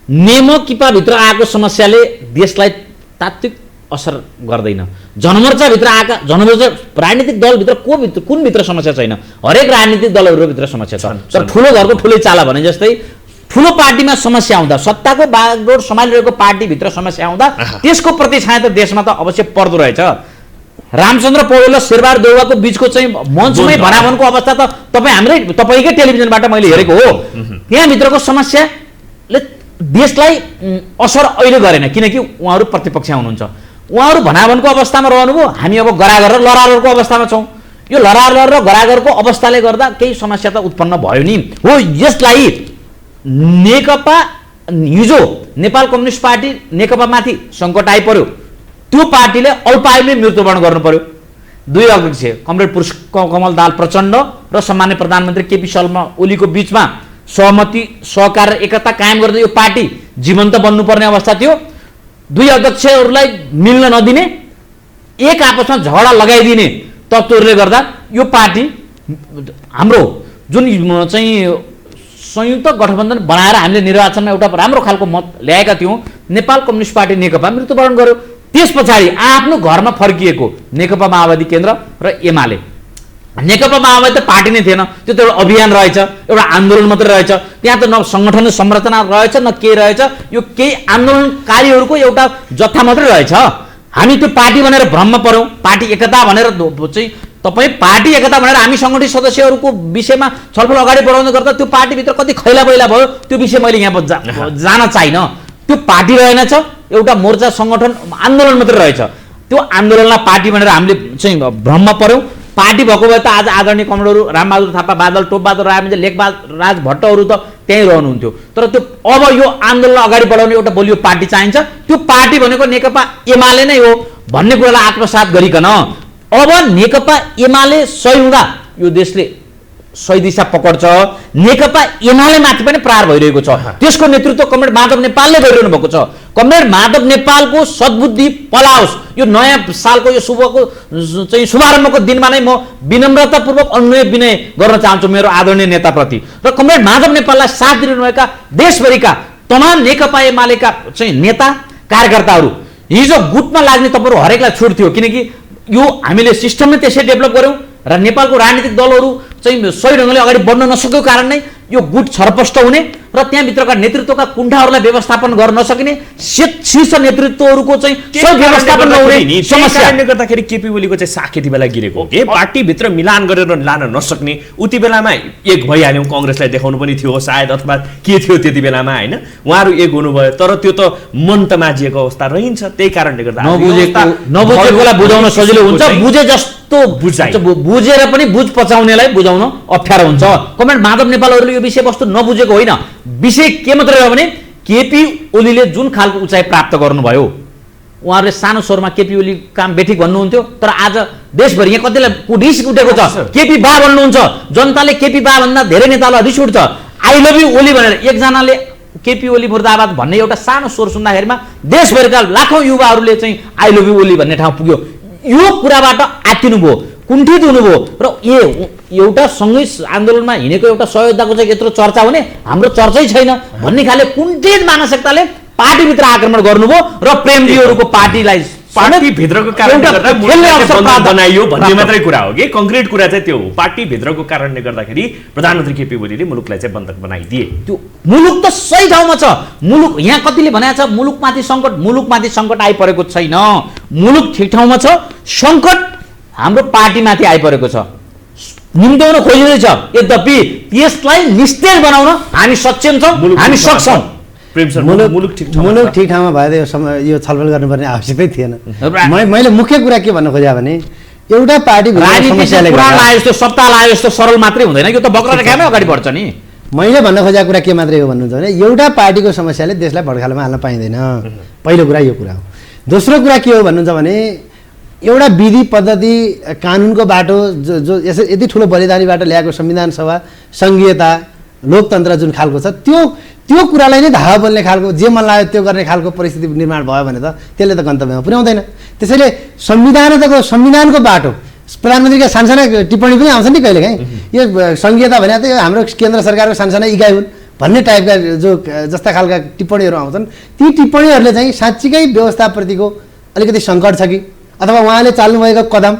नेमकिपाभित्र आएको समस्याले देशलाई तात्विक असर गर्दैन। जनमोर्चाभित्र आएका जनमोर्चा राजनीतिक दलभित्र कुन भित्र समस्या छैन? हरेक राजनीतिक दलहरूभित्र समस्या छ। तर ठुलो घरको ठुलै चाला भने जस्तै ठुलो पार्टीमा समस्या आउँदा सत्ताको बागडोर सम्हालिरहेको पार्टीभित्र समस्या आउँदा त्यसको प्रतिछाया त देशमा त अवश्य पर्दो रहेछ। रामचन्द्र पौडेल र शेरबहादुर देउवाको बिचको चाहिँ मञ्चमै भनाभनको अवस्था त तपाईँकै टेलिभिजनबाट मैले हेरेको हो। त्यहाँभित्रको समस्याले देशलाई असर अहिले गरेन किनकि उहाँहरू प्रतिपक्षमा हुनुहुन्छ। उहाँहरू भनाभनको अवस्थामा रहनुभयो, हामी अब गरागर र लरारको अवस्थामा छौँ। यो लरार र गरागरको अवस्थाले गर्दा केही समस्या त उत्पन्न भयो नि हो। यसलाई नेकपा हिजो नेपाल कम्युनिस्ट पार्टी नेकपामाथि सङ्कट आइपर्यो, त्यो पार्टीले अल्पायुमै मृत्युवरण गर्नु पर्यो। दुई अध्यक्ष कमरेड कमल दाहाल प्रचण्ड र सम्मान्य प्रधानमन्त्री केपी शर्मा ओलीको बिचमा सहमति सहकार एकता कायम गर्दै यो पार्टी जीवन्त बन्नुपर्ने अवस्था थियो। दुई अध्यक्षहरूलाई मिल्न नदिने, एक आपसमा झगडा लगाइदिने तत्त्वहरूले गर्दा यो पार्टी हाम्रो जुन चाहिँ संयुक्त गठबन्धन बनाएर हामीले निर्वाचनमा एउटा राम्रो खालको मत ल्याएका थियौँ, नेपाल कम्युनिस्ट पार्टी नेकपा मृत्युवरण गर्यो। त्यस पछाडि आफ्नो घरमा फर्किएको नेकपा माओवादी केन्द्र र एमाले, नेकपा माओवादी त पार्टी नै थिएन, त्यो त एउटा अभियान रहेछ, एउटा आन्दोलन मात्रै रहेछ। त्यहाँ त न सङ्गठन संरचना रहेछ न के रहेछ, यो केही आन्दोलनकारीहरूको एउटा जत्था मात्रै रहेछ। हामी त्यो पार्टी भनेर भ्रममा पऱ्यौँ, पार्टी एकता भनेर चाहिँ तपाईँ पार्टी एकता भनेर हामी सङ्गठित सदस्यहरूको विषयमा छलफल अगाडि बढाउनु गर्दा त्यो पार्टीभित्र कति खैला बैला भयो त्यो विषय मैले यहाँ जान चाहिनँ। त्यो पार्टी रहेनछ, एउटा मोर्चा सङ्गठन आन्दोलन मात्रै रहेछ। त्यो आन्दोलनलाई पार्टी भनेर हामीले चाहिँ भ्रममा पऱ्यौँ। पार्टी भएको भए त आज आदरणीय कमरेडहरू रामबहादुर थापा, बादल टोपबहादुर राय, लेखराज भट्टहरू त त्यहीँ रहनुहुन्थ्यो। तर त्यो अब यो आन्दोलन अगाडि बढाउने एउटा बलियो पार्टी चाहिन्छ। त्यो पार्टी भनेको नेकपा एमाले नै हो भन्ने कुरालाई आत्मसात गरिकन अब नेकपा एमाले सही हुँदा यो देशले सही दिशा पकड्छ। नेकपा एमाले माथि पनि प्रहार भइरहेको छ, त्यसको नेतृत्व कमरेड माधव नेपालले गरिरहनु भएको छ। कमरेड माधव नेपालको सद्बुद्धि पलाओस्। यो नयाँ सालको यो चाहिँ शुभारम्भको दिनमा नै म विनम्रतापूर्वक विनय गर्न चाहन्छु मेरो आदरणीय नेताप्रति र कमरेड माधव नेपाललाई साथ दिनुभएका देशभरिका तमाम नेकपा एमालेका चाहिँ नेता कार्यकर्ताहरू। हिजो गुटमा लाग्ने तपाईँहरू हरेकलाई छुट थियो किनकि यो हामीले सिस्टममै त्यसै डेभलप गऱ्यौँ र नेपालको राजनीतिक दलहरू चाहिँ सही ढङ्गले अगाडि बढ्न नसकेको कारण नै यो गुट छरपष्ट हुने र त्यहाँभित्रका नेतृत्वका कुण्ठाहरूलाई व्यवस्थापन गर्न नसकिने, शीर्ष नेतृत्वहरूको चाहिँ व्यवस्थापन नहुने समस्याले गर्दाखेरि केपी ओलीको चाहिँ साख यति बेला गिरेको के पार्टीभित्र मिलान गरेर लान नसक्ने उति बेलामा एक भइहाल्यौँ, काङ्ग्रेसलाई देखाउनु पनि थियो सायद अथवा के थियो त्यति बेलामा होइन, उहाँहरू एक हुनुभयो। तर त्यो त मन त माझिएको अवस्था रहन्छ। त्यही कारणले गर्दा नबुझेकोलाई बुझाउन सजिलो हुन्छ, बुझे जस्तो बुझेर पनि बुझ पचाउनेलाई बुझाउन अप्ठ्यारो हुन्छ। कमरेड माधव नेपालहरूले यो विषयवस्तु नबुझेको होइन। विषय के मात्रै हो भने केपी ओलीले जुन खालको उचाइ प्राप्त गर्नुभयो, उहाँहरूले सानो स्वरमा केपी ओली काम बेठिक भन्नुहुन्थ्यो, तर आज देशभरि यहाँ कतिलाई रिस उठेको छ। केपी बा भन्नुहुन्छ, जनताले केपी बा भन्दा धेरै नेतालाई रिस उठ्छ। आई लभ यु ओली भनेर एकजनाले केपी ओली मुर्दाबाद भन्ने एउटा सानो स्वर सुन्दाखेरिमा देशभरिका लाखौँ युवाहरूले चाहिँ आई लभ यु ओली भन्ने ठाउँ पुग्यो। यो कुराबाट आत्तिनुभयो, कुण्ठित हुनुभयो र एउटा सँगै आन्दोलनमा हिँडेको एउटा सहयोद्धाको चाहिँ यत्रो चर्चा हुने हाम्रो चर्चै छैन भन्ने खाले कुण्ठित मानसिकताले पार्टीभित्र आक्रमण गर्नुभयो र प्रेमजीहरूको पार्टीलाई पार्टी भित्रको कारणले गर्दा खेल्ने मुलुकलाई अवसर बन्द प्राप्त बनाइयो भन्ने प्राप्त। मात्रै कुरा हो कि कङ्क्रिट कुरा चाहिँ त्यो हो पार्टी भित्रको कारणले गर्दाखेरि प्रधानमन्त्री केपी ओलीले मुलुकलाई चाहिँ बन्धक बनाइदिए त्यो मुलुक त सही ठाउँमा छ मुलुक यहाँ कतिले भनेको छ मुलुकमाथि सङ्कट आइपरेको छैन मुलुक ठिक ठाउँमा छ सङ्कट हाम्रो पार्टीमाथि आइपरेको छ निम्त्याउन खोजिँदैछ यद्यपि त्यसलाई निस्तेज बनाउन हामी सक्षम छौँ हामी सक्छौँ प्रेम सर मुलुक ठिक ठाउँमा भए यो छलफल गर्नुपर्ने आवश्यकै थिएन मैले मुख्य कुरा के भन्न खोजेँ भने एउटा पार्टी समस्याले पुराण लाग्यो जस्तो सप्ताह लाग्यो जस्तो सरल मात्रै हुँदैन यो त बक्रा रेखामै अगाडि बढ्छ नि मैले भन्न खोजेको कुरा के मात्रै हो भन्नुहुन्छ भने एउटा पार्टीको समस्याले देशलाई भड्खालोमा हाल्न पाइँदैन पहिलो कुरा यो कुरा हो दोस्रो कुरा के हो भन्नुहुन्छ भने एउटा विधि पद्धति कानुनको बाटो जो यति ठुलो बलिदानीबाट ल्याएको संविधान सभा सङ्घीयता लोकतन्त्र जुन खालको छ त्यो कुरालाई नै धावा बोल्ने खालको जे मन लाग्यो त्यो गर्ने खालको परिस्थिति निर्माण भयो भने त त्यसले त गन्तव्यमा पुर्याउँदैन त्यसैले संविधानको बाटो प्रधानमन्त्रीका सानसाना टिप्पणी पनि आउँछ नि कहिलेकाहीँ यो सङ्घीयता भने त यो हाम्रो केन्द्र सरकारको सानसाना इकाइ हुन् भन्ने टाइपका जो जस्ता खालका टिप्पणीहरू आउँछन् ती टिप्पणीहरूले चाहिँ साँच्चीकै व्यवस्थाप्रतिको अलिकति सङ्कट छ कि अथवा उहाँले चाल्नुभएको कदम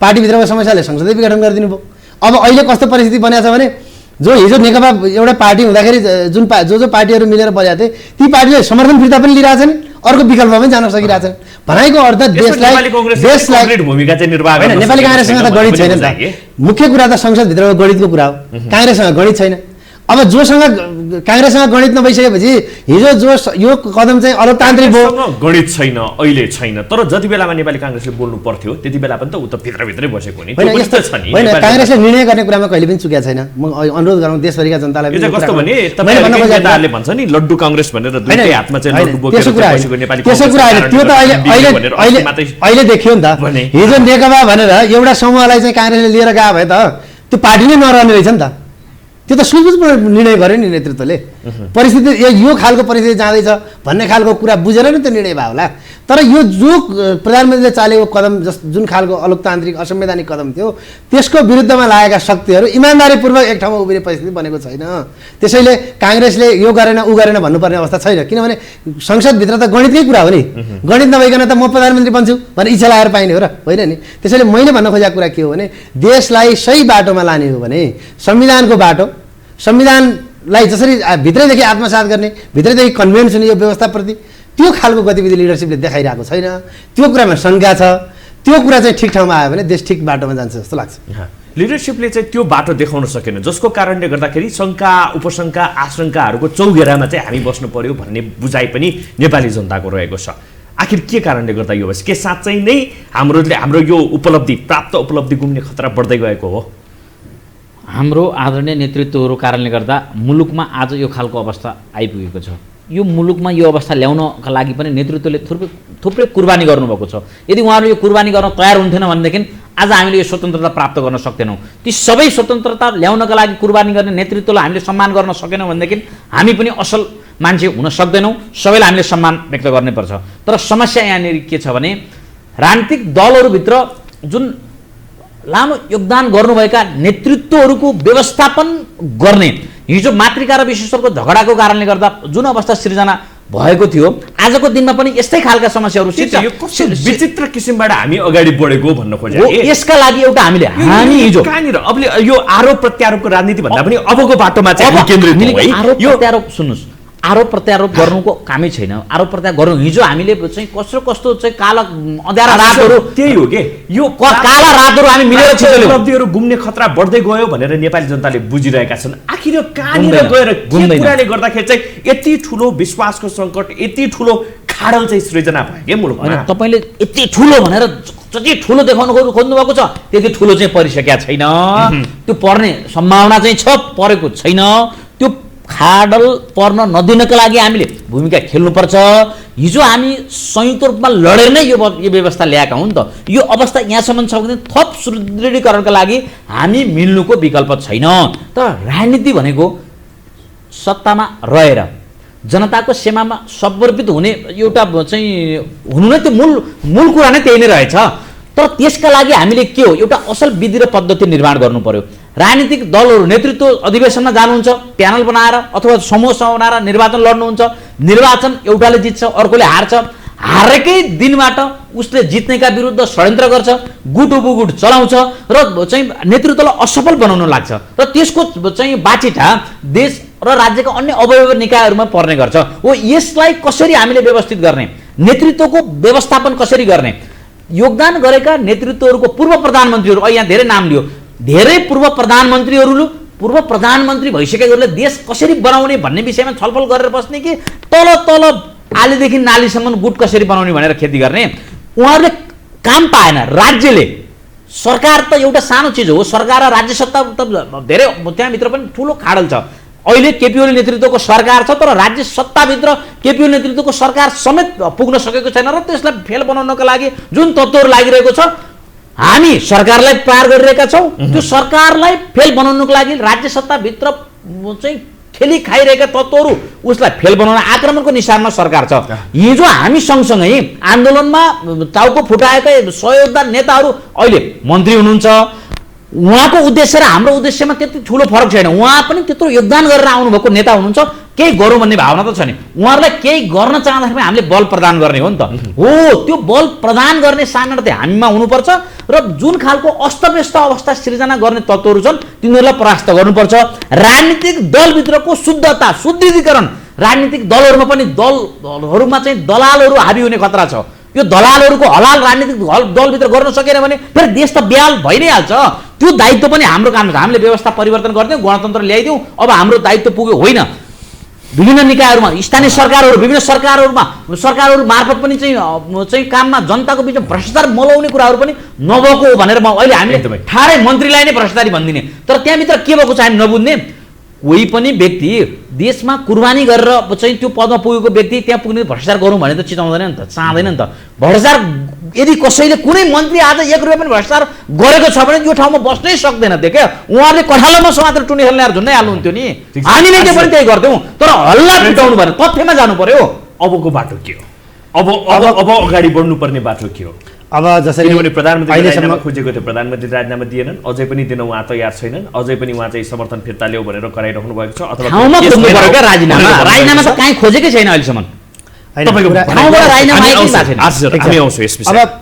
पार्टीभित्रको समस्याले संसदै विघटन गरिदिनु भयो अब अहिले कस्तो परिस्थिति बनेको छ भने जो हिजो नेकपा एउटा पार्टी हुँदाखेरि जो पार्टीहरू मिलेर बजेका थिए ती पार्टीले समर्थन फिर्ता पनि लिइरहेछन् अर्को विकल्पमा पनि जान सकिरहेछन् भनेको अर्थ देशलाई भूमिका चाहिँ निर्वाह गर्न नेपाली काङ्ग्रेससँग त गणित छैन नि त मुख्य कुरा त संसदभित्रको गणितको कुरा हो काङ्ग्रेससँग गणित छैन अब जोसँग काङ्ग्रेससँग गणित नभइसकेपछि हिजो यो कदम चाहिँ अलोकतान्त्रिक भयो गणित छैन अहिले छैन तर जति बेलामा नेपाली काङ्ग्रेसले बोल्नु पर्थ्यो त्यति बेला पनि त उ त भित्रभित्रै बसेको नि होइन यस्तो छ नि होइन काङ्ग्रेसले निर्णय गर्ने कुरामा कहिले पनि चुकेको छैन म अनुरोध गरौँ देशभरिका जनतालाई यो चाहिँ कस्तो भने तपाईँहरूले भन्छ नि लड्डु काङ्ग्रेस भनेर दुईटै हातमा चाहिँ लड्डु बोकेर बसेको नेपाली त्यसो कुरा होइन त्यो त अहिले देखियो नि त हिजो नेकपा भनेर एउटा समूहलाई चाहिँ काङ्ग्रेसले लिएर गयो भए त त्यो पार्टी नै नरहने रहेछ नि त त्यो त सुझबुझ निर्णय गर्यो नि नेतृत्वले परिस्थिति यो खालको परिस्थिति जाँदैछ भन्ने खालको कुरा बुझेर नै त्यो निर्णय भयो होला तर यो जो प्रधानमन्त्रीले चालेको कदम जुन खालको अलोकतान्त्रिक असंवैधानिक कदम थियो त्यसको विरुद्धमा लागेका शक्तिहरू इमान्दारीपूर्वक एक ठाउँमा उभिने परिस्थिति बनेको छैन त्यसैले काङ्ग्रेसले यो गरेन उ गरेन भन्नुपर्ने अवस्था छैन किनभने संसदभित्र त गणितकै कुरा हो नि गणित नभइकन त म प्रधानमन्त्री बन्छु भनेर इच्छा लागेर पाइने हो र होइन नि त्यसैले मैले भन्न खोजेको कुरा के हो भने देशलाई सही बाटोमा लाने हो भने संविधानको बाटो संविधानलाई जसरी भित्रैदेखि आत्मसात गर्ने भित्रैदेखि कन्भिन्स हुने यो व्यवस्थाप्रति त्यो खालको गतिविधि लिडरसिपले देखाइरहेको छैन त्यो कुरामा शङ्का छ त्यो कुरा चाहिँ ठिक ठाउँमा आयो भने देश ठिक बाटोमा जान्छ जस्तो लाग्छ लिडरसिपले चाहिँ त्यो बाटो देखाउन सकेन जसको कारणले गर्दाखेरि शङ्का उपशङ्का आशङ्काहरूको चौघेरामा चाहिँ हामी बस्नु पर्यो भन्ने बुझाइ पनि नेपाली जनताको रहेको छ आखिर के कारणले गर्दा यो के साँच्चै नै हाम्रो यो प्राप्त उपलब्धि गुम्ने खतरा बढ्दै गएको हो हाम्रो आदरणीय नेतृत्वहरू कारणले गर्दा मुलुकमा आज यो खालको अवस्था आइपुगेको छ यो मुलुकमा यो अवस्था ल्याउनका लागि पनि नेतृत्वले थुप्रै कुर्बानी गर्नुभएको छ यदि उहाँहरू यो कुर्बानी गर्न तयार हुन्थेन भनेदेखि आज हामीले यो स्वतन्त्रता प्राप्त गर्न सक्दैनौँ ती सबै स्वतन्त्रता ल्याउनका लागि कुर्बानी गर्ने नेतृत्वलाई हामीले सम्मान गर्न सकेनौँ भनेदेखि हामी पनि असल मान्छे हुन सक्दैनौँ सबैलाई हामीले सम्मान व्यक्त गर्नुपर्छ तर समस्या यहाँनिर के छ भने राजनीतिक दलहरूभित्र जुन लामो योगदान गर्नुभएका नेतृत्वहरूको व्यवस्थापन गर्ने हिजो मातृका र विश्वेश्वरको झगडाको कारणले गर्दा जुन अवस्था सृजना भएको थियो आजको दिनमा पनि यस्तै खालका समस्याहरू विचित्र किसिमबाट हामी अगाडि बढेको भन्न खोजेको यसका लागि एउटा हामी हिजो कहाँनिर अब यो आरोप प्रत्यारोपको राजनीति भन्दा पनि अबको बाटोमा चाहिँ केन्द्रित आरोप प्रत्यारोप सुन्नुहोस् आरोप प्रत्यारोप गर्नुको कामै छैन आरोप प्रत्यारोप गर्नु हिजो हामीले चाहिँ कस्तो चाहिँ काला अँध्यारा रातहरू त्यही हो के यो काला रातहरू हामी मिलेर छिटोल्यौँ उपलब्धिहरू गुम्ने खतरा बढ्दै गयो भनेर नेपाली जनताले बुझिरहेका छन् आखिर कहाँनिर गएर के कुराले गर्दाखेरि चाहिँ यति ठुलो विश्वासको सङ्कट यति ठुलो खाडल चाहिँ सृजना भयो के मुलुकमा तपाईँले यति ठुलो भनेर जति ठुलो देखाउनु खोज्नु भएको छ त्यति ठुलो चाहिँ परिसकेका छैन त्यो पर्ने सम्भावना चाहिँ छ परेको छैन त्यो खाडल पर्न नदिनको लागि हामीले भूमिका खेल्नुपर्छ हिजो हामी संयुक्त रूपमा लडेर नै यो व्यवस्था ल्याएका हुन् त यो अवस्था यहाँसम्म छ भने थप सुदृढीकरणका लागि हामी मिल्नुको विकल्प छैन तर राजनीति भनेको सत्तामा रहेर जनताको सेवामा समर्पित हुने एउटा चाहिँ हुनु नै त्यो मूल कुरा नै त्यही नै रहेछ तर त्यसका लागि हामीले के हो एउटा असल विधि र पद्धति निर्माण गर्नु पर्यो राजनीतिक दलहरू नेतृत्व अधिवेशनमा जानुहुन्छ प्यानल बनाएर अथवा समूह बनाएर निर्वाचन लड्नुहुन्छ निर्वाचन एउटाले जित्छ अर्कोले हार्छ हारेकै दिनबाट उसले जित्नेका विरुद्ध षड्यन्त्र गर्छ, गुटुबुगुट चलाउँछ र चाहिँ नेतृत्वलाई असफल बनाउन लाग्छ र त्यसको चाहिँ बाचिटा देश र राज्यका अन्य अवयव निकायहरूमा पर्ने गर्छ। हो यसलाई कसरी हामीले व्यवस्थित गर्ने, नेतृत्वको व्यवस्थापन कसरी गर्ने, योगदान गरेका नेतृत्वहरूको पूर्व प्रधानमन्त्रीहरू यहाँ धेरै नाम लियो, धेरै पूर्व प्रधानमन्त्री भइसकेकोहरूले देश कसरी बनाउने भन्ने विषयमा छलफल गरेर बस्ने कि तल आलीदेखि नालीसम्म गुट कसरी बनाउने भनेर खेती गर्ने? उहाँहरूले काम पाएन। राज्यले, सरकार त एउटा सानो चिज हो, सरकार र राज्य सत्ता त धेरै त्यहाँभित्र पनि ठुलो खाडल छ। अहिले केपी ओली नेतृत्वको सरकार छ तर राज्य सत्ताभित्र केपी ओली नेतृत्वको सरकार समेत पुग्न सकेको छैन र त्यसलाई फेल बनाउनका लागि जुन तत्त्वहरू लागिरहेको छ हामी सरकारलाई प्रहार गरिरहेका छौँ। त्यो सरकारलाई फेल बनाउनको लागि राज्य सत्ताभित्र चाहिँ खेली खाइरहेका तत्त्वहरू उसलाई फेल बनाउन आक्रमणको निशानमा सरकार छ। हिजो हामी सँगसँगै आन्दोलनमा टाउको फुटाएका सहयोगदार नेताहरू अहिले मन्त्री हुनुहुन्छ। उहाँको उद्देश्य र हाम्रो उद्देश्यमा त्यति ठुलो फरक छैन। उहाँ पनि त्यत्रो योगदान गरेर आउनुभएको नेता हुनुहुन्छ। केही गरौँ भन्ने भावना त छ नि। उहाँहरूलाई केही गर्न चाहँदाखेरि हामीले बल प्रदान गर्ने हो नि त। हो त्यो बल प्रदान गर्ने सामर्थ्य हामीमा हुनुपर्छ र जुन खालको अस्तव्यस्त अवस्था सिर्जना गर्ने तत्त्वहरू छन् तिनीहरूलाई परास्त गर्नुपर्छ। राजनीतिक दलभित्रको शुद्धता, शुद्धिकरण, राजनीतिक दलहरूमा पनि दलहरूमा चाहिँ दलालहरू हाबी हुने खतरा छ। यो दलालहरूको हलाल राजनीतिक दलभित्र गर्न सकेन भने फेरि देश त बेहाल भइ नै हाल्छ। त्यो दायित्व पनि हाम्रो काम छ। हामीले व्यवस्था परिवर्तन गरिदिउँ, गणतन्त्र ल्याइदिउँ। अब हाम्रो दायित्व पुग्यो होइन। विभिन्न निकायहरूमा, स्थानीय सरकारहरू, विभिन्न सरकारहरू मार्फत पनि चाहिँ काममा जनताको बिचमा भ्रष्टाचार मलाउने कुराहरू पनि नभएको हो भनेर अहिले हामीले ठाडै मन्त्रीलाई नै भ्रष्टाचारी भनिदिने। तर त्यहाँभित्र के भएको छ हामी नबुझ्ने। कोही पनि व्यक्ति देशमा कुर्बानी गरेर चाहिँ त्यो पदमा पुगेको व्यक्ति त्यहाँ पुग्ने भ्रष्टाचार गरौँ भने त चिताउँदैन नि त, चाहँदैन नि त। भ्रष्टाचार यदि कसैले कुनै मन्त्री आज 1 रुपियाँ पनि भ्रष्टाचार गरेको छ भने यो ठाउँमा बस्नै सक्दैन थियो क्या। उहाँहरूले कठालोमा समातेर टुनी खेल्ने झुन्नै हाल्नुहुन्थ्यो नि। हामीले त्यो पनि त्यही गर्थ्यौँ। तर हल्ला पिटाउनु भएन, तथ्यमा जानु पर्यो। अबको बाटो के हो? अब अगाडि बढ्नुपर्ने बाटो के हो? अब जसरी प्रधानमन्त्री राजीनामा खोजेको थियो, प्रधानमन्त्री राजीनामा दिएनन्, अझै पनि दिन उहाँ तयार छैनन्, अझै पनि उहाँ चाहिँ समर्थन फिर्ता ल्याऊ भनेर कराइराख्नु भएको छ। अथवा ठाउँमा खोज्नु पर्यो क्या राजीनामा त कहीँ खोजेकै छैन अहिलेसम्म।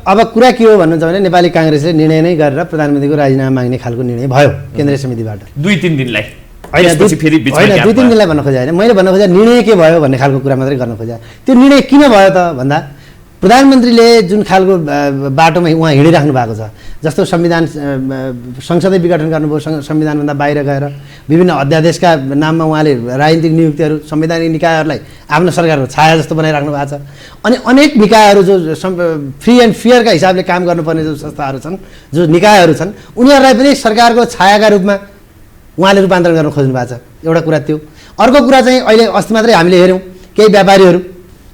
अब कुरा के हो भन्नुहुन्छ भने नेपाली काङ्ग्रेसले निर्णय नै गरेर प्रधानमन्त्रीको राजीनामा माग्ने खालको निर्णय भयो केन्द्रीय समितिबाट। 2-3 दिनलाई होइन 2-3 दिनलाई भन्न खोजेँ होइन, मैले भन्न खोजेँ निर्णय के भयो भन्ने खालको कुरा मात्रै गर्न खोजेँ। त्यो निर्णय किन भयो त भन्दा प्रधानमन्त्रीले जुन खालको बाटोमा उहाँ हिँडिराख्नु भएको छ, जस्तो संसदै विघटन गर्नुभयो, संविधानभन्दा बाहिर गएर विभिन्न अध्यादेशका नाममा उहाँले राजनीतिक नियुक्तिहरू संवैधानिक निकायहरूलाई आफ्नो सरकारको छाया जस्तो बनाइराख्नु भएको छ। अनि अनेक निकायहरू जो फ्री एन्ड फेयरका हिसाबले काम गर्नुपर्ने जो संस्थाहरू छन्, जो निकायहरू छन्, उनीहरूलाई पनि सरकारको छायाका रूपमा उहाँले रूपान्तरण गर्न खोज्नु भएको छ। एउटा कुरा त्यो। अर्को कुरा चाहिँ अहिले अस्ति मात्रै हामीले हेऱ्यौँ केही व्यापारीहरू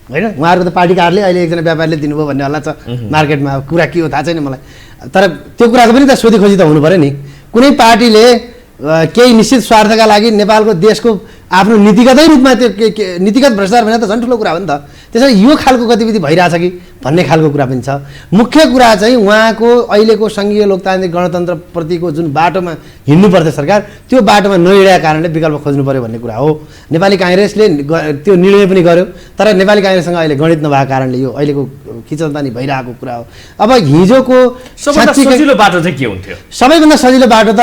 होइन, उहाँहरूको त पार्टी कार्डले अहिले एकजना व्यापारीले दिनुभयो भन्ने हल्ला छ मार्केटमा। कुरा के हो थाहा छैन मलाई, तर त्यो कुराको पनि त सोधी खोजी त हुनु पऱ्यो नि। कुनै पार्टीले केही निश्चित स्वार्थका लागि नेपालको देशको आफ्नो नीतिगतै रूपमा त्यो नीतिगत भ्रष्टाचार भने त झन् ठुलो कुरा हो नि त। त्यसैले यो खालको गतिविधि भइरहेछ कि भन्ने खालको कुरा पनि छ। मुख्य कुरा चाहिँ उहाँको अहिलेको सङ्घीय लोकतान्त्रिक गणतन्त्रप्रतिको जुन बाटोमा हिँड्नुपर्छ सरकार, त्यो बाटोमा नहिँडेका कारणले विकल्प खोज्नु पऱ्यो भन्ने कुरा हो। नेपाली काङ्ग्रेसले त्यो निर्णय पनि गर्यो, तर नेपाली काङ्ग्रेससँग अहिले गणित नभएको कारणले यो अहिलेको खिचनतानी भइरहेको कुरा हो। अब हिजोको सजिलो बाटो चाहिँ के हुन्थ्यो? सबैभन्दा सजिलो बाटो त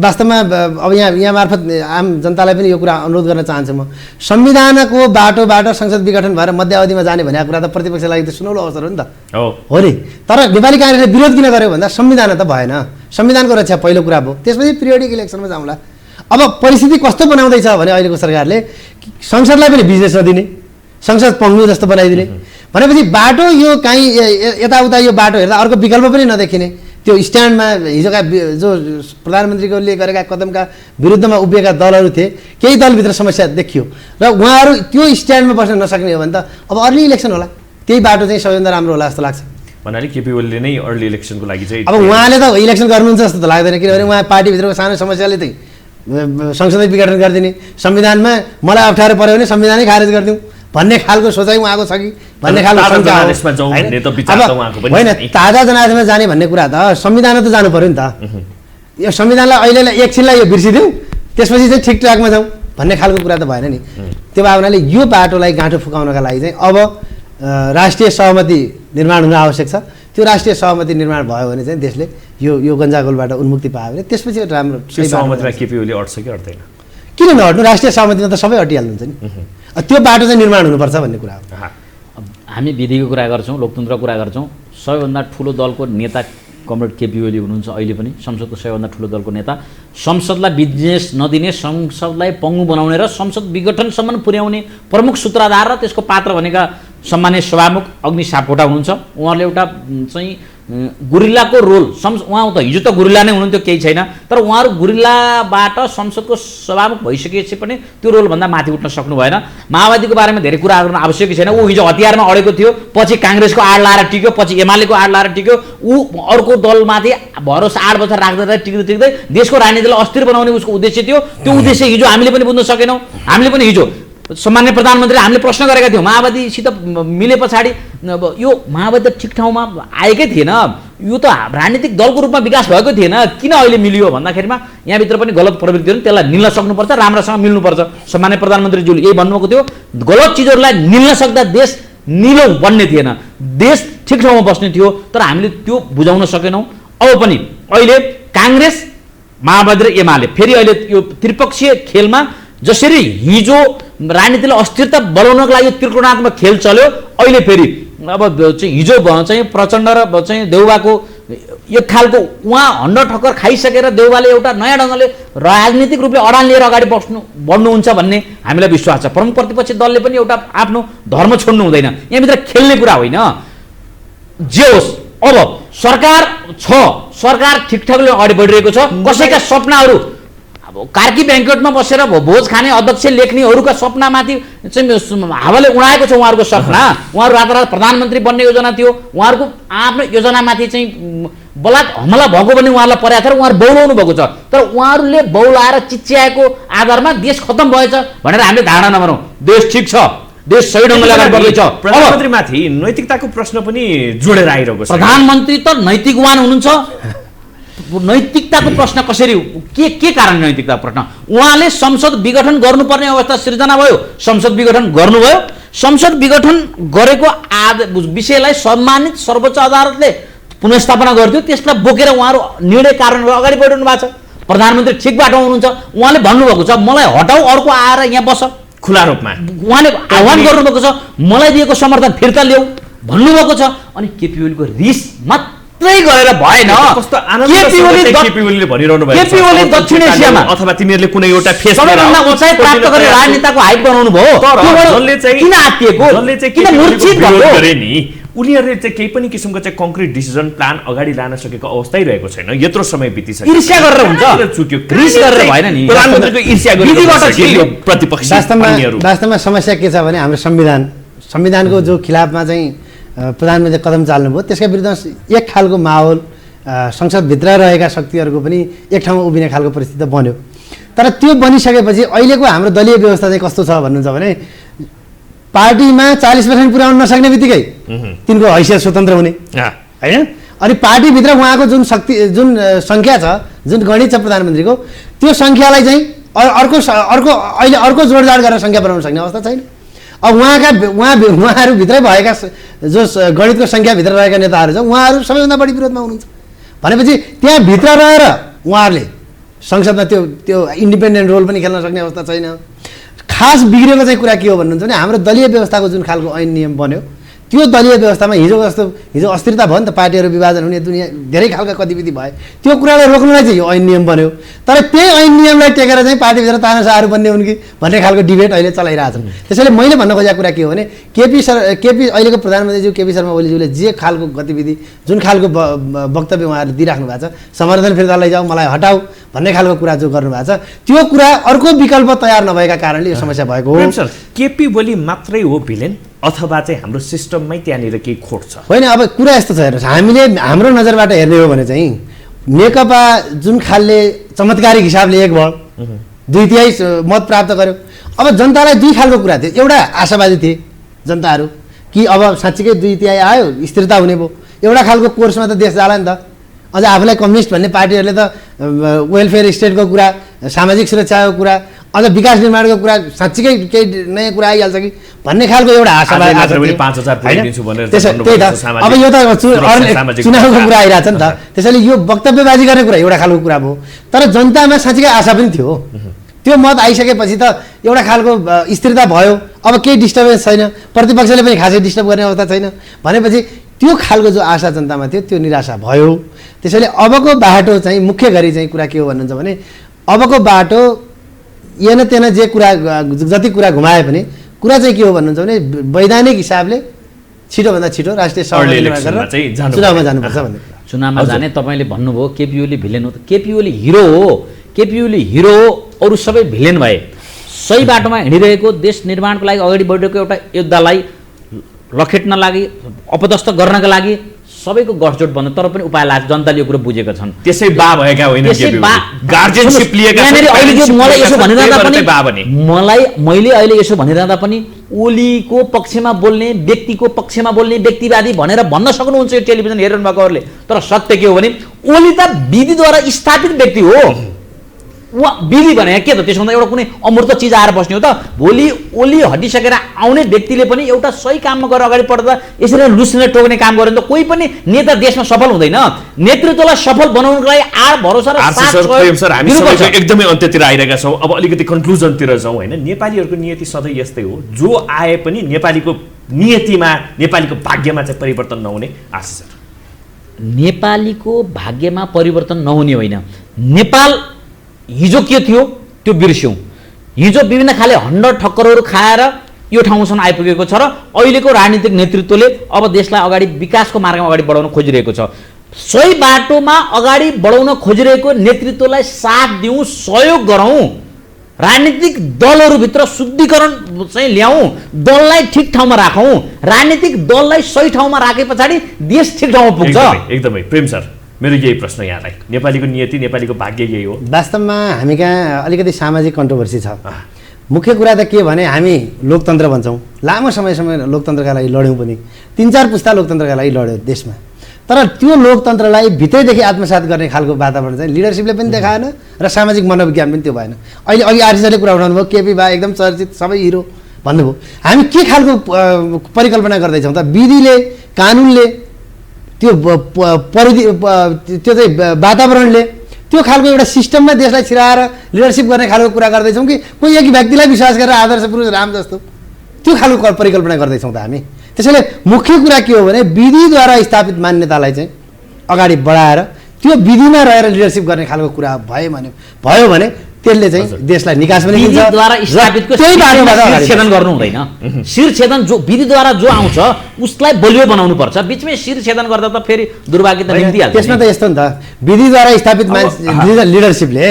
वास्तवमा अब यहाँ मार्फत आम जनतालाई पनि यो कुरा अनुरोध गर्न चाहन्छु म। संविधानको बाटोबाट संसद विघटन भएर मध्यावधिमा जाने भनेको कुरा त प्रतिपक्षलाई लागि त सुनौलो अवसर हो नि त, हो नि। तर नेपाली काङ्ग्रेसले विरोध किन गर्यो भन्दा संविधान त भएन, संविधानको रक्षा पहिलो कुरा भयो, त्यसपछि पिरियडिक इलेक्सनमा जाउँला। अब परिस्थिति कस्तो बनाउँदैछ भने अहिलेको सरकारले संसदलाई पनि बिजनेस नदिने, संसद पङ्गु जस्तो बनाइदिने भनेपछि बाटो यो काहीँ यताउता यो बाटो हेर्दा अर्को विकल्प पनि नदेखिने। त्यो स्ट्यान्डमा हिजोका जो प्रधानमन्त्रीले गरेका कदमका विरुद्धमा उभिएका दलहरू थिए, केही दलभित्र समस्या देखियो र उहाँहरू त्यो स्ट्यान्डमा बस्न नसक्ने हो भने त अब अर्ली इलेक्सन होला, त्यही बाटो चाहिँ सबैभन्दा राम्रो होला जस्तो लाग्छ। भन्नाले केपी ओलीले नै अर्ली इलेक्सनको लागि चाहिँ अब उहाँले त इलेक्सन गर्नुहुन्छ जस्तो त लाग्दैन, किनभने उहाँ पार्टीभित्रको सानो समस्याले चाहिँ संसदै विघटन गरिदिने, संविधानमा मलाई अप्ठ्यारो पऱ्यो भने संविधानै खारेज गरिदिउँ भन्ने खालको सोचाइ उहाँको छ कि भन्ने खालको होइन। ताजा जनादेशमा जाने भन्ने कुरा त संविधान त जानु पऱ्यो नि त। यो संविधानलाई अहिलेलाई एकछिनलाई यो बिर्सिदिउँ, त्यसपछि चाहिँ ठिक ट्र्याकमा जाउँ भन्ने खालको कुरा त भएन नि। त्यो भावनाले यो बाटोलाई गाँठो फुकाउनका लागि चाहिँ अब राष्ट्रिय सहमति निर्माण हुन आवश्यक छ। त्यो राष्ट्रिय सहमति निर्माण भयो भने चाहिँ देशले यो गन्जागोलबाट उन्मुक्ति पायो भने त्यसपछि राम्रो त्यो सहमतिमा केपी ओली अट्छ कि अट्दैन? किन नहट्नु? राष्ट्रिय सहमतिमा त सबै अटिहाल्नुहुन्छ नि। त्यो बाटो चाहिँ निर्माण हुनुपर्छ भन्ने कुरा हो। हामी विधिको कुरा गर्छौँ, लोकतन्त्रको कुरा गर्छौँ। सबैभन्दा ठुलो दलको नेता कमरेड केपी ओली हुनुहुन्छ, अहिले पनि संसदको सबैभन्दा ठुलो दलको नेता। संसदलाई बिजनेस नदिने, संसदलाई पङ्गु बनाउने र संसद विघटनसम्म पुर्याउने प्रमुख सूत्रधार र त्यसको पात्र भनेका सम्मान्य सभामुख अग्नि सापकोटा हुनुहुन्छ। उहाँहरूले एउटा चाहिँ गुरिल्लाको रोल उहाँ त हिजो त गुरिल्ला नै हुनुहुन्थ्यो, केही छैन, तर उहाँहरू गुरिल्लाबाट संसदको सभामुख भइसकेपछि पनि त्यो रोलभन्दा माथि उठ्न सक्नु भएन। माओवादीको बारेमा धेरै कुरा गर्न आवश्यकै छैन। ऊ हिजो हतियारमा अडेको थियो, पछि काङ्ग्रेसको आड लाएर टिक्यो, पछि एमालेको आड लाएर टिक्यो। ऊ अर्को दलमाथि भरोसा 8 वर्ष राख्दै टिक्दै देशको राजनीतिलाई अस्थिर बनाउने उसको उद्देश्य थियो। त्यो उद्देश्य हिजो हामीले पनि बुझ्न सकेनौँ। हामीले पनि हिजो सम्मान्य प्रधानमन्त्री हामीले प्रश्न गरेका थियौँ, माओवादीसित मिले पछाडि यो माओवादी ठिक ठाउँमा आएकै थिएन, यो त राजनीतिक दलको रूपमा विकास भएको थिएन, किन अहिले मिलियो भन्दाखेरिमा यहाँभित्र पनि गलत प्रवृत्तिहरू त्यसलाई निल्न सक्नुपर्छ, राम्रोसँग मिल्नुपर्छ। सम्मान्य प्रधानमन्त्रीज्यूले यही भन्नुभएको थियो, गलत चिजहरूलाई निल्न सक्दा देश निलो बन्ने थिएन, देश ठिक ठाउँमा बस्ने थियो, तर हामीले त्यो बुझाउन सकेनौँ। अब पनि अहिले काङ्ग्रेस, माओवादी र एमाले फेरि अहिले यो त्रिपक्षीय खेलमा जसरी हिजो राजनीतिलाई अस्थिरता बनाउनको लागि त्रिकोणात्मक खेल चल्यो, अहिले फेरि अब चाहिँ हिजो चाहिँ प्रचण्ड र चाहिँ देउबाको एक खालको उहाँ हन्ड ठक्कर खाइसकेर देउबाले एउटा नयाँ ढङ्गले राजनीतिक रूपले अडान लिएर अगाडि बढ्नुहुन्छ भन्ने हामीलाई विश्वास छ। प्रमुख प्रतिपक्षी दलले पनि एउटा आफ्नो धर्म छोड्नु हुँदैन, यहाँभित्र खेल्ने कुरा होइन। जे होस्, अब सरकार छ, सरकार ठिकठाकले अगाडि बढिरहेको छ। कसैका सपनाहरू अब कार्की ब्याङ्केटमा बसेर भोज खाने अध्यक्ष लेख्नेहरूका सपनामाथि चाहिँ हावाले उडाएको छ उहाँहरूको सपना। उहाँहरू रातारात प्रधानमन्त्री बन्ने योजना थियो, उहाँहरूको आफ्नो योजनामाथि चाहिँ बलात् हमला भएको पनि उहाँहरूलाई परेको छ र उहाँहरू बौलाउनु भएको छ। तर उहाँहरूले बौलाएर चिच्याएको आधारमा देश खत्तम भएछ भनेर हामीले धारणा नगरौँ। देश ठिक छ, देश सही ढङ्गले अगाडि बढ्दैछ। प्रधानमन्त्रीमाथि नैतिकताको प्रश्न पनि जोडेर आइरहेको छ। प्रधानमन्त्री त नैतिकवान हुनुहुन्छ, नैतिकताको प्रश्न कसरी, के कारण नैतिकताको प्रश्न? उहाँले संसद विघटन गर्नुपर्ने अवस्था सिर्जना भयो, संसद विघटन गर्नुभयो। संसद विघटन गरेको विषयलाई सम्मानित सर्वोच्च अदालतले पुनर्स्थापना गर्थ्यो, त्यसलाई बोकेर उहाँहरू निर्णय कारण अगाडि बढिरहनु भएको छ। प्रधानमन्त्री ठिक बाटोमा हुनुहुन्छ, उहाँले भन्नुभएको छ मलाई हटाऊ, अर्को आएर यहाँ बस, खुला रूपमा उहाँले आह्वान गर्नुभएको छ, मलाई दिएको समर्थन फिर्ता ल्याऊ भन्नुभएको छ। अनि केपी ओलीको रिस मात्रै गरेर भएन। केपी ओलीले भनिरहनु भएको छ, केपी ओली दक्षिण एसियामा अथवा तिमीहरूले कुनै एउटा फेस सबैभन्दा उचाइ प्राप्त गरेर राजनेताको हाइट बनाउनु भयो, किन आत्तिएको, किन मूर्छित भएको? उनीहरूले चाहिँ केही पनि किसिमको चाहिँ कङ्क्रिट डिसिजन प्लान अगाडि लान सकेको अवस्थै रहेको छैन। यत्रो समय बितिसक्यो, ईर्ष्या गरेर हुन्छ, रिस गरेर भएन नि। प्रधानमन्त्रीको ईर्ष्या गरेर प्रतिपक्ष। वास्तवमा समस्या के छ भने हाम्रो संविधानको जो खिलाफमा चाहिँ प्रधानमन्त्रीले कदम चाल्नुभयो, त्यसका विरुद्धमा एक खालको माहौल संसदभित्र रहेका शक्तिहरूको पनि एक ठाउँमा उभिने खालको परिस्थिति बन्यो। तर त्यो बनिसकेपछि अहिलेको हाम्रो दलीय व्यवस्था चाहिँ कस्तो छ भन्नुहुन्छ भने पार्टीमा 40% पुर्याउन नसक्ने बित्तिकै तिनको हैसियत स्वतन्त्र हुने होइन। अनि पार्टीभित्र उहाँको जुन शक्ति, जुन सङ्ख्या छ, जुन गणित छ प्रधानमन्त्रीको, त्यो सङ्ख्यालाई चाहिँ अहिले अर्को जोडजाड गरेर सङ्ख्या बनाउन सक्ने अवस्था छैन। अब उहाँहरूभित्रै भएका जो गणितको सङ्ख्याभित्र रहेका नेताहरू छ, उहाँहरू सबैभन्दा बढी विरोधमा हुनुहुन्छ भनेपछि त्यहाँभित्र रहेर उहाँहरूले संसदमा त्यो इन्डिपेन्डेन्ट रोल पनि खेल्न सक्ने अवस्था छैन। खास बिग्रेको चाहिँ कुरा के हो भन्नुहुन्छ भने हाम्रो दलीय व्यवस्थाको जुन खालको ऐन नियम बन्यो, त्यो दलीय व्यवस्थामा हिजो अस्थिरता भयो नि त, पार्टीहरू विभाजन हुने, दुनियाँ धेरै खालका गतिविधि भए, त्यो कुरालाई रोक्नलाई चाहिँ यो ऐन नियम बन्यो। तर त्यही ऐन नियमलाई टेकेर चाहिँ पार्टीभित्र तानासाहरू बन्ने हुन् कि भन्ने खालको डिबेट अहिले चलाइरहेछन्। त्यसैले मैले भन्न खोजेको कुरा के हो भने केपी अहिलेको प्रधानमन्त्रीज्यू केपी शर्मा ओलीज्यूले जे खालको गतिविधि, जुन खालको वक्तव्य उहाँहरूले दिइराख्नु भएको छ, समर्थन फिर्ता लैजाऊ, मलाई हटाऊ भन्ने खालको कुरा जो गर्नुभएको छ, त्यो कुरा अर्को विकल्प तयार नभएका कारणले यो समस्या भएको हो। सर, केपी ओली मात्रै हो भिलेन अथवा चाहिँ हाम्रो सिस्टममै त्यहाँनिर केही खोट छ? होइन, अब कुरा यस्तो छ हेर्नुहोस्, हामीले हाम्रो नजरबाट हेर्ने हो भने चाहिँ नेकपा जुन खालले चमत्कारिक हिसाबले एक भयो, 2/3 मत प्राप्त गर्यो। अब जनतालाई दुई खालको कुरा थियो, एउटा आशावादी थिए जनताहरू कि अब साँच्चीकै 2/3 आयो, स्थिरता हुने भयो, एउटा खालको कोर्समा त देश जाला नि त, अझ आफूलाई कम्युनिस्ट भन्ने पार्टीहरूले त वेलफेयर स्टेटको कुरा, सामाजिक सुरक्षाको कुरा, अझ विकास निर्माणको कुरा, साँच्चीकै केही नयाँ कुरा आइहाल्छ कि भन्ने खालको एउटा आशा पनि 5,000 पुर्याइदिन्छु भनेर त्यही त। अब यो त चुनावको कुरा आइरहेछ नि त, त्यसैले यो वक्तव्यबाजी गर्ने कुरा एउटा खालको कुरा भयो, तर जनतामा साँच्चीकै आशा पनि थियो। त्यो मत आइसकेपछि त एउटा खालको स्थिरता भयो, अब केही डिस्टर्बेन्स छैन, प्रतिपक्षले पनि खासै डिस्टर्ब गर्ने अवस्था छैन भनेपछि त्यो खालको जो आशा जनतामा थियो त्यो निराशा भयो। त्यसैले अबको बाटो चाहिँ मुख्य गरी चाहिँ कुरा के हो भन्नुहुन्छ भने अबको बाटो येन तेन जे कुरा जति कुरा घुमाए पनि कुरा चाहिँ के हो भन्नुहुन्छ भने वैधानिक हिसाबले छिटोभन्दा छिटो राष्ट्रिय चुनावमा जानुपर्छ भन्ने कुरा। चुनावमा जाने तपाईँले भन्नुभयो केपी ओली भिलेन हो, त केपी ओली हिरो हो, केपी ओली हिरो हो, अरू सबै भिलेन भए। सही बाटोमा हिँडिरहेको देश निर्माणको लागि अगाडि बढेको एउटा योद्धालाई लखेट्न लागि, अपदस्थ गर्नका लागि सबैको गठजोड बन्यो, तर पनि उपाय लाग्छ, जनताले यो कुरो बुझेका छन्। त्यसै बा भएका होइन, गार्जियनशिप लिएका छन्। मलाई यसो भनिरहँदा पनि ओलीको पक्षमा बोल्ने, व्यक्तिको पक्षमा बोल्ने व्यक्तिवादी भनेर भन्न सक्नुहुन्छ यो टेलिभिजन हेरिरहनु भएकोहरूले, तर सत्य के हो भने ओली त विधिद्वारा स्थापित व्यक्ति हो। विधि भने के त, त्यसभन्दा एउटा कुनै अमूर्त चिज आएर बस्ने हो त? भोलि ओली हटिसकेर आउने व्यक्तिले पनि एउटा सही काममा गएर अगाडि बढ्दा यसरी लुस्ने टोक्ने काम गर्यो भने त कोही पनि नेता देशमा सफल हुँदैन। नेतृत्वलाई सफल बनाउनको लागि आर भरोसा र हामी सबैको एकदमै अन्त्यतिर आइरहेका छौँ। अब अलिकति कन्क्लुजनतिर जाउँ होइन। नेपालीहरूको नियति सधैँ यस्तै हो, जो आए पनि नेपालीको नियतिमा, नेपालीको भाग्यमा चाहिँ परिवर्तन नहुने आशा छ। नेपालीको भाग्यमा परिवर्तन नहुने होइन, नेपाल हिजो के थियो त्यो बिर्स्यौँ। हिजो विभिन्न खाले हन्ड ठक्करहरू खाएर यो ठाउँसम्म आइपुगेको छ र अहिलेको राजनीतिक नेतृत्वले अब देशलाई अगाडि विकासको मार्गमा अगाडि बढाउन खोजिरहेको छ। सही बाटोमा अगाडि बढाउन खोजिरहेको नेतृत्वलाई साथ दिउँ, सहयोग गरौँ, राजनीतिक दलहरूभित्र शुद्धिकरण चाहिँ ल्याउँ, दललाई ठिक ठाउँमा राखौँ, राजनीतिक दललाई सही ठाउँमा राखे पछाडि देश ठिक ठाउँमा पुग्छ। एकदमै प्रेम सर, मेरो यही प्रश्न यहाँलाई, नेपालीको नियति, नेपालीको भाग्य यही हो। वास्तवमा हामी कहाँ अलिकति सामाजिक कन्ट्रोभर्सी छ। मुख्य कुरा त के भने हामी लोकतन्त्र भन्छौँ, लामो समयसम्म लोकतन्त्रका लागि लड्यौँ पनि, 3-4 पुस्ता लोकतन्त्रका लागि लड्यो देशमा, तर त्यो लोकतन्त्रलाई भित्रैदेखि आत्मसात गर्ने खालको वातावरण चाहिँ लिडरसिपले पनि देखाएन र सामाजिक मनोविज्ञान पनि त्यो भएन। अहिले अघि आरसीले कुरा उठाउनु भयो, केपी बा एकदम चर्चित सबै हिरो भन्नुभयो। हामी के खालको परिकल्पना गर्दैछौँ त? विधिले, कानुनले, त्यो परिधि, त्यो चाहिँ वातावरणले, त्यो खालको एउटा सिस्टममा देशलाई छिराएर लिडरसिप गर्ने खालको कुरा गर्दैछौँ कि कोही एक व्यक्तिलाई विश्वास गरेर आदर्श पुरुष राम जस्तो त्यो खालको परिकल्पना गर्दैछौँ त हामी। त्यसैले मुख्य कुरा के हो भने विधिद्वारा स्थापित मान्यतालाई चाहिँ अगाडि बढाएर त्यो विधिमा रहेर लिडरसिप गर्ने खालको कुरा भयो भने त्यसले चाहिँ देशलाई निकास पनि दिन्छ। विधिद्वारा स्थापितको शिरछेदन गर्नु हुँदैन। शिरछेदन जो विधिद्वारा जो आउँछ उसलाई बलियो बनाउनु पर्छ। बिचमै शिरछेदन गर्दा त फेरि दुर्भाग्य त निम्तिहाल्छ। त्यसमा त यस्तो नि त, विधिद्वारा स्थापित लिडरसिपले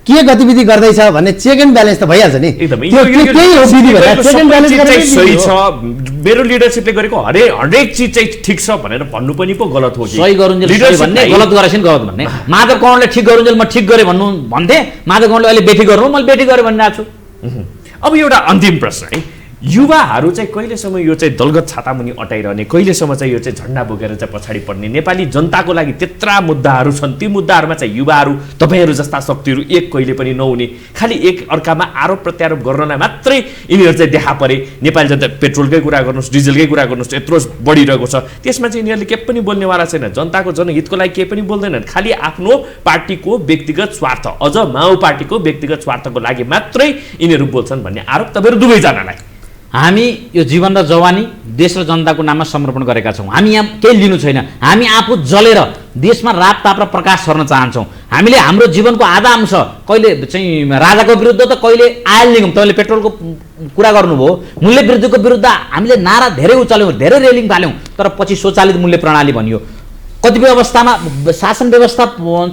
के गतिविधि गर्दैछ भन्ने चेक एन्ड ब्यालेन्स त भइहाल्छ नि। सही छ, मेरो लिडरसिपले गरेको हरेक चिज चाहिँ ठिक छ भनेर भन्नु पनि पो गलत हो कि? सही गरुन्जेल भन्ने, गलत गरेछन् गलत भन्ने। माधव कौरले ठिक गरुन्जेल म ठिक गरेँ भन्थे, माधव कौरले अहिले बेठी गर्नु मैले बेठी गरेँ भनिरहेको छु। अब एउटा अन्तिम प्रश्न है, युवाहरू चाहिँ कहिलेसम्म यो चाहिँ दलगत छातामुनि अटाइरहने, कहिलेसम्म चाहिँ यो चाहिँ झन्डा बोकेर चाहिँ पछाडि पर्ने? नेपाली जनताको लागि त्यत्रा मुद्दाहरू छन्, ती मुद्दाहरूमा चाहिँ युवाहरू, तपाईँहरू जस्ता शक्तिहरू एक कहिले पनि नहुने, खालि एक अर्कामा आरोप प्रत्यारोप गर्नलाई मात्रै यिनीहरू चाहिँ देखा परे। नेपाली जनता पेट्रोलकै कुरा गर्नुहोस्, डिजलकै कुरा गर्नुहोस्, यत्रो बढिरहेको छ, त्यसमा चाहिँ यिनीहरूले केही पनि बोल्नेवाला छैन। जनताको जनहितको लागि केही पनि बोल्दैनन्, खालि आफ्नो पार्टीको व्यक्तिगत स्वार्थ, अझ माओ पार्टीको व्यक्तिगत स्वार्थको लागि मात्रै यिनीहरू बोल्छन् भन्ने आरोप तपाईँहरू दुवैजनालाई। हामी यो जीवन र जवानी देश र जनताको नाममा समर्पण गरेका छौँ। हामी यहाँ केही लिनु छैन, हामी आफू जलेर देशमा रापताप र प्रकाश छर्न चाहन्छौँ। हामीले हाम्रो जीवनको आधा अंश कहिले चाहिँ राजाको विरुद्ध त कहिले आयल निगम, तपाईँले पेट्रोलको कुरा गर्नुभयो, मूल्य वृद्धिको विरुद्ध हामीले नारा धेरै उचाल्यौँ, धेरै रेलिङ फाल्यौँ, तर पछि स्वचालित मूल्य प्रणाली भनियो। कतिपय अवस्थामा शासन व्यवस्था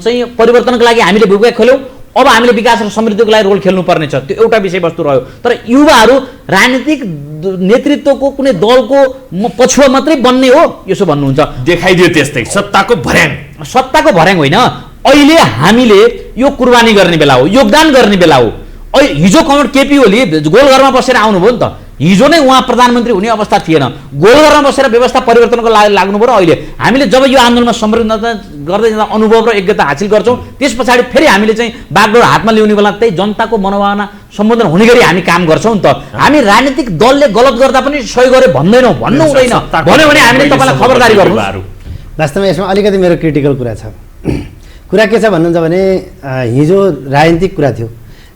चाहिँ परिवर्तनको लागि हामीले भूमिका खेल्यौँ, अब हामीले विकास र समृद्धिको लागि रोल खेल्नुपर्ने छ, त्यो एउटा विषयवस्तु रह्यो। तर युवाहरू राजनीतिक नेतृत्वको कुनै दलको पछुवा मात्रै बन्ने हो यसो भन्नुहुन्छ, देखाइदियो त्यस्तै सत्ताको भर्याङ होइन। अहिले हामीले यो कुर्बानी गर्ने बेला हो, योगदान गर्ने बेला हो। हिजो कमरेड केपी ओली गोलघरमा बसेर आउनुभयो नि त, हिजो नै उहाँ प्रधानमन्त्री हुने अवस्था थिएन, गोल गर्न बसेर व्यवस्था परिवर्तनको लागि लाग्नु पर्यो। अहिले हामीले जब यो आन्दोलनमा सम्मिलित गर्दै जाँदा अनुभव र योग्यता हासिल गर्छौँ, त्यस पछाडि फेरि हामीले चाहिँ बागडोर हातमा ल्याउने बेला त्यही जनताको मनोभावना सम्बोधन हुने गरी हामी काम गर्छौँ नि त। हामी राजनीतिक दलले गलत गर्दा पनि सही गरे भन्दैनौँ, भन्नु हुँदैन। भन्यो भने हामीले तपाईँलाई खबरदारी गर्नु। वास्तवमा यसमा अलिकति मेरो क्रिटिकल कुरा छ। कुरा के छ भन्नुहुन्छ भने हिजो राजनीतिक कुरा थियो,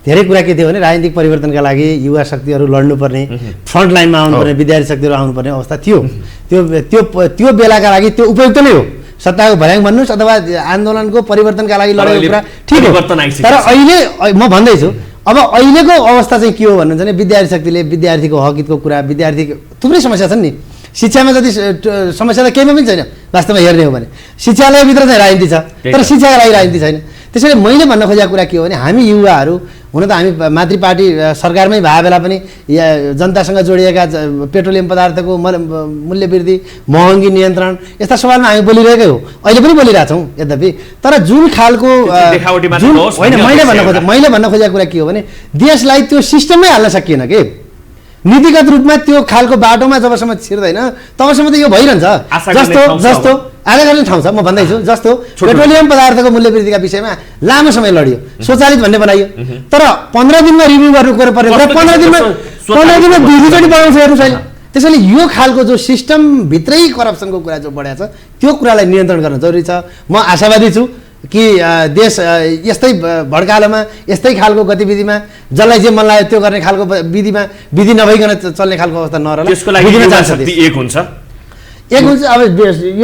धेरै कुरा के थियो भने राजनीतिक परिवर्तनका लागि युवा शक्तिहरू लड्नुपर्ने, फ्रन्ट लाइनमा आउनुपर्ने, विद्यार्थी शक्तिहरू आउनुपर्ने अवस्था थियो। त्यो बेलाका लागि त्यो उपयुक्त नै हो। सत्ताको भर्याङ भन्नुहोस् अथवा आन्दोलनको परिवर्तनका लागि लडेको कुरा ठिक हो। तर अहिले म भन्दैछु, अब अहिलेको अवस्था चाहिँ के हो भन्नुहुन्छ भने विद्यार्थी शक्तिले विद्यार्थीको हक हितको कुरा, विद्यार्थीको थुप्रै समस्या छन् नि। शिक्षामा जति समस्या त केहीमा पनि छैन वास्तवमा हेर्ने हो भने। शिक्षालयभित्र चाहिँ राजनीति छ, तर शिक्षाका लागि राजनीति छैन। त्यसैले मैले भन्न खोजेको कुरा के हो भने हामी युवाहरू हुन त हामी मातृ पार्टी सरकारमै भए बेला पनि जनतासँग जोडिएका पेट्रोलियम पदार्थको मूल्य वृद्धि, महँगी नियन्त्रण यस्ता सवालमा हामी बोलिरहेकै हो, अहिले पनि बोलिरहेछौँ। यद्यपि तर जुन खालको होइन, मैले भन्न खोजेको कुरा के हो भने देशलाई त्यो सिस्टममै हाल्न सकिएन कि नीतिगत रूपमा त्यो खालको बाटोमा जबसम्म छिर्दैन तबसम्म त यो भइरहन्छ। जस्तो आधा गर्ने ठाउँ छ, म भन्दैछु। जस्तो पेट्रोलियम पदार्थको मूल्य वृद्धिका विषयमा लामो समय लडियो, स्वचालित भन्ने बनाइयो, तर 15 दिनमा रिभ्यू गर्नु पर्यो र 15 दिनमा दुईचोटि बढाउँछ हेर्नुहोस् अहिले। त्यसैले यो खालको जो सिस्टमभित्रै करप्सनको कुरा जो बढाएको छ त्यो कुरालाई नियन्त्रण गर्न जरुरी छ। म आशावादी छु कि देश यस्तै भड्कालोमा यस्तै खालको गतिविधिमा जसलाई जे मन लाग्यो त्यो गर्ने खालको विधि नभइकन चल्ने खालको अवस्था नरहला। एक हुन्छ अब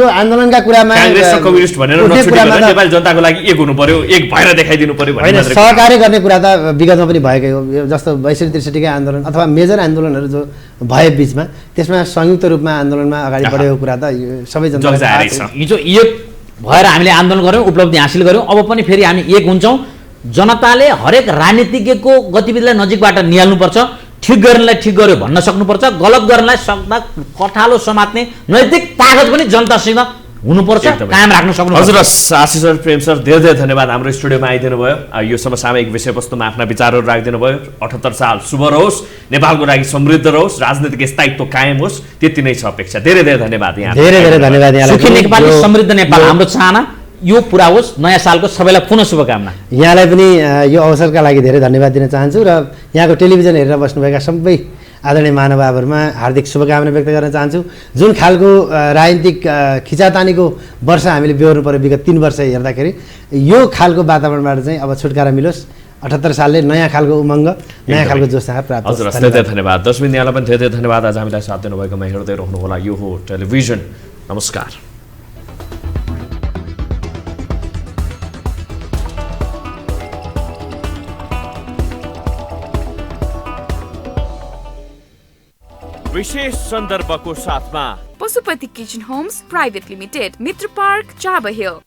यो आन्दोलनका कुरामा कांग्रेस र कम्युनिस्ट भनेर नछुटिकन नेपाली जनताको लागि एक हुनु पर्यो, एक भएर देखाइदिनु पर्यो भन्ने सहकार्य गर्ने कुरा त विगतमा पनि भएकै हो। जस्तो 62-63 आन्दोलन अथवा मेजर आन्दोलनहरू जो भए बिचमा त्यसमा संयुक्त रूपमा आन्दोलनमा अगाडि बढेको कुरा त सबै जनता हिजो एक भएर हामीले आन्दोलन गऱ्यौँ, उपलब्धि हासिल गऱ्यौँ। अब पनि फेरि हामी एक हुन्छौँ। जनताले हरेक राजनीतिज्ञको गतिविधिलाई नजिकबाट निहाल्नुपर्छ, ठिक गर्नेलाई ठिक गर्यो भन्न सक्नुपर्छ, गलत गर्नेलाई सक्दा कठालो समात्ने नैतिक ताकत पनि जनतासँग हुनुपर्छ, कायम राख्न सक्नुपर्छ। हजुर आशिष सर, प्रेम सर, धेरै धेरै धन्यवाद हाम्रो स्टुडियोमा आइदिनु भयो। यो समसामयिक विषयवस्तुमा आफ्ना विचारहरू राखिदिनु भयो। 78 साल शुभ रहोस्, नेपालको लागि समृद्ध रहोस्, राजनीतिक स्थायित्व कायम होस्, त्यति नै छ अपेक्षा। धेरै धेरै धन्यवाद यहाँ। धेरै धेरै धन्यवाद यहाँलाई। सुखी नेपाल, समृद्ध नेपाल हाम्रो चाहना, यो पुरा होस्। नयाँ सालको सबैलाई पुनः शुभकामना। यहाँलाई पनि यो अवसरका लागि धेरै धन्यवाद दिन चाहन्छु र यहाँको टेलिभिजन हेरेर बस्नुभएका सबै आदरणीय महानुभावहरूमा हार्दिक शुभकामना व्यक्त गर्न चाहन्छु। जुन खालको राजनीतिक खिचातानीको वर्ष हामीले बेहोर्नु पर्यो विगत 3 वर्ष हेर्दाखेरि यो खालको वातावरणबाट चाहिँ अब छुटकारा मिलोस्। 78 सालले नयाँ खालको उमङ्ग, नयाँ खालको जोश प्राप्त होस्। हजुर धेरै धेरै धन्यवाद। दर्शकवृन्द यहाँलाई पनि धेरै धेरै धन्यवाद आज हामीलाई साथ दिनुभएकोमा। हेर्दै रहनुहोला, यो हो टेलिभिजन। नमस्कार। विशेष सन्दर्भको साथमा Pashupati kitchen homes private limited, Mitra park, Chabahil.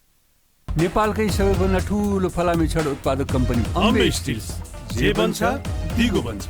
नेपालकै सबैभन्दा ठुलो फलामे छड उत्पादक कम्पनी अम्बे स्टिल्स, जे बन्छ दिगो बन्छ।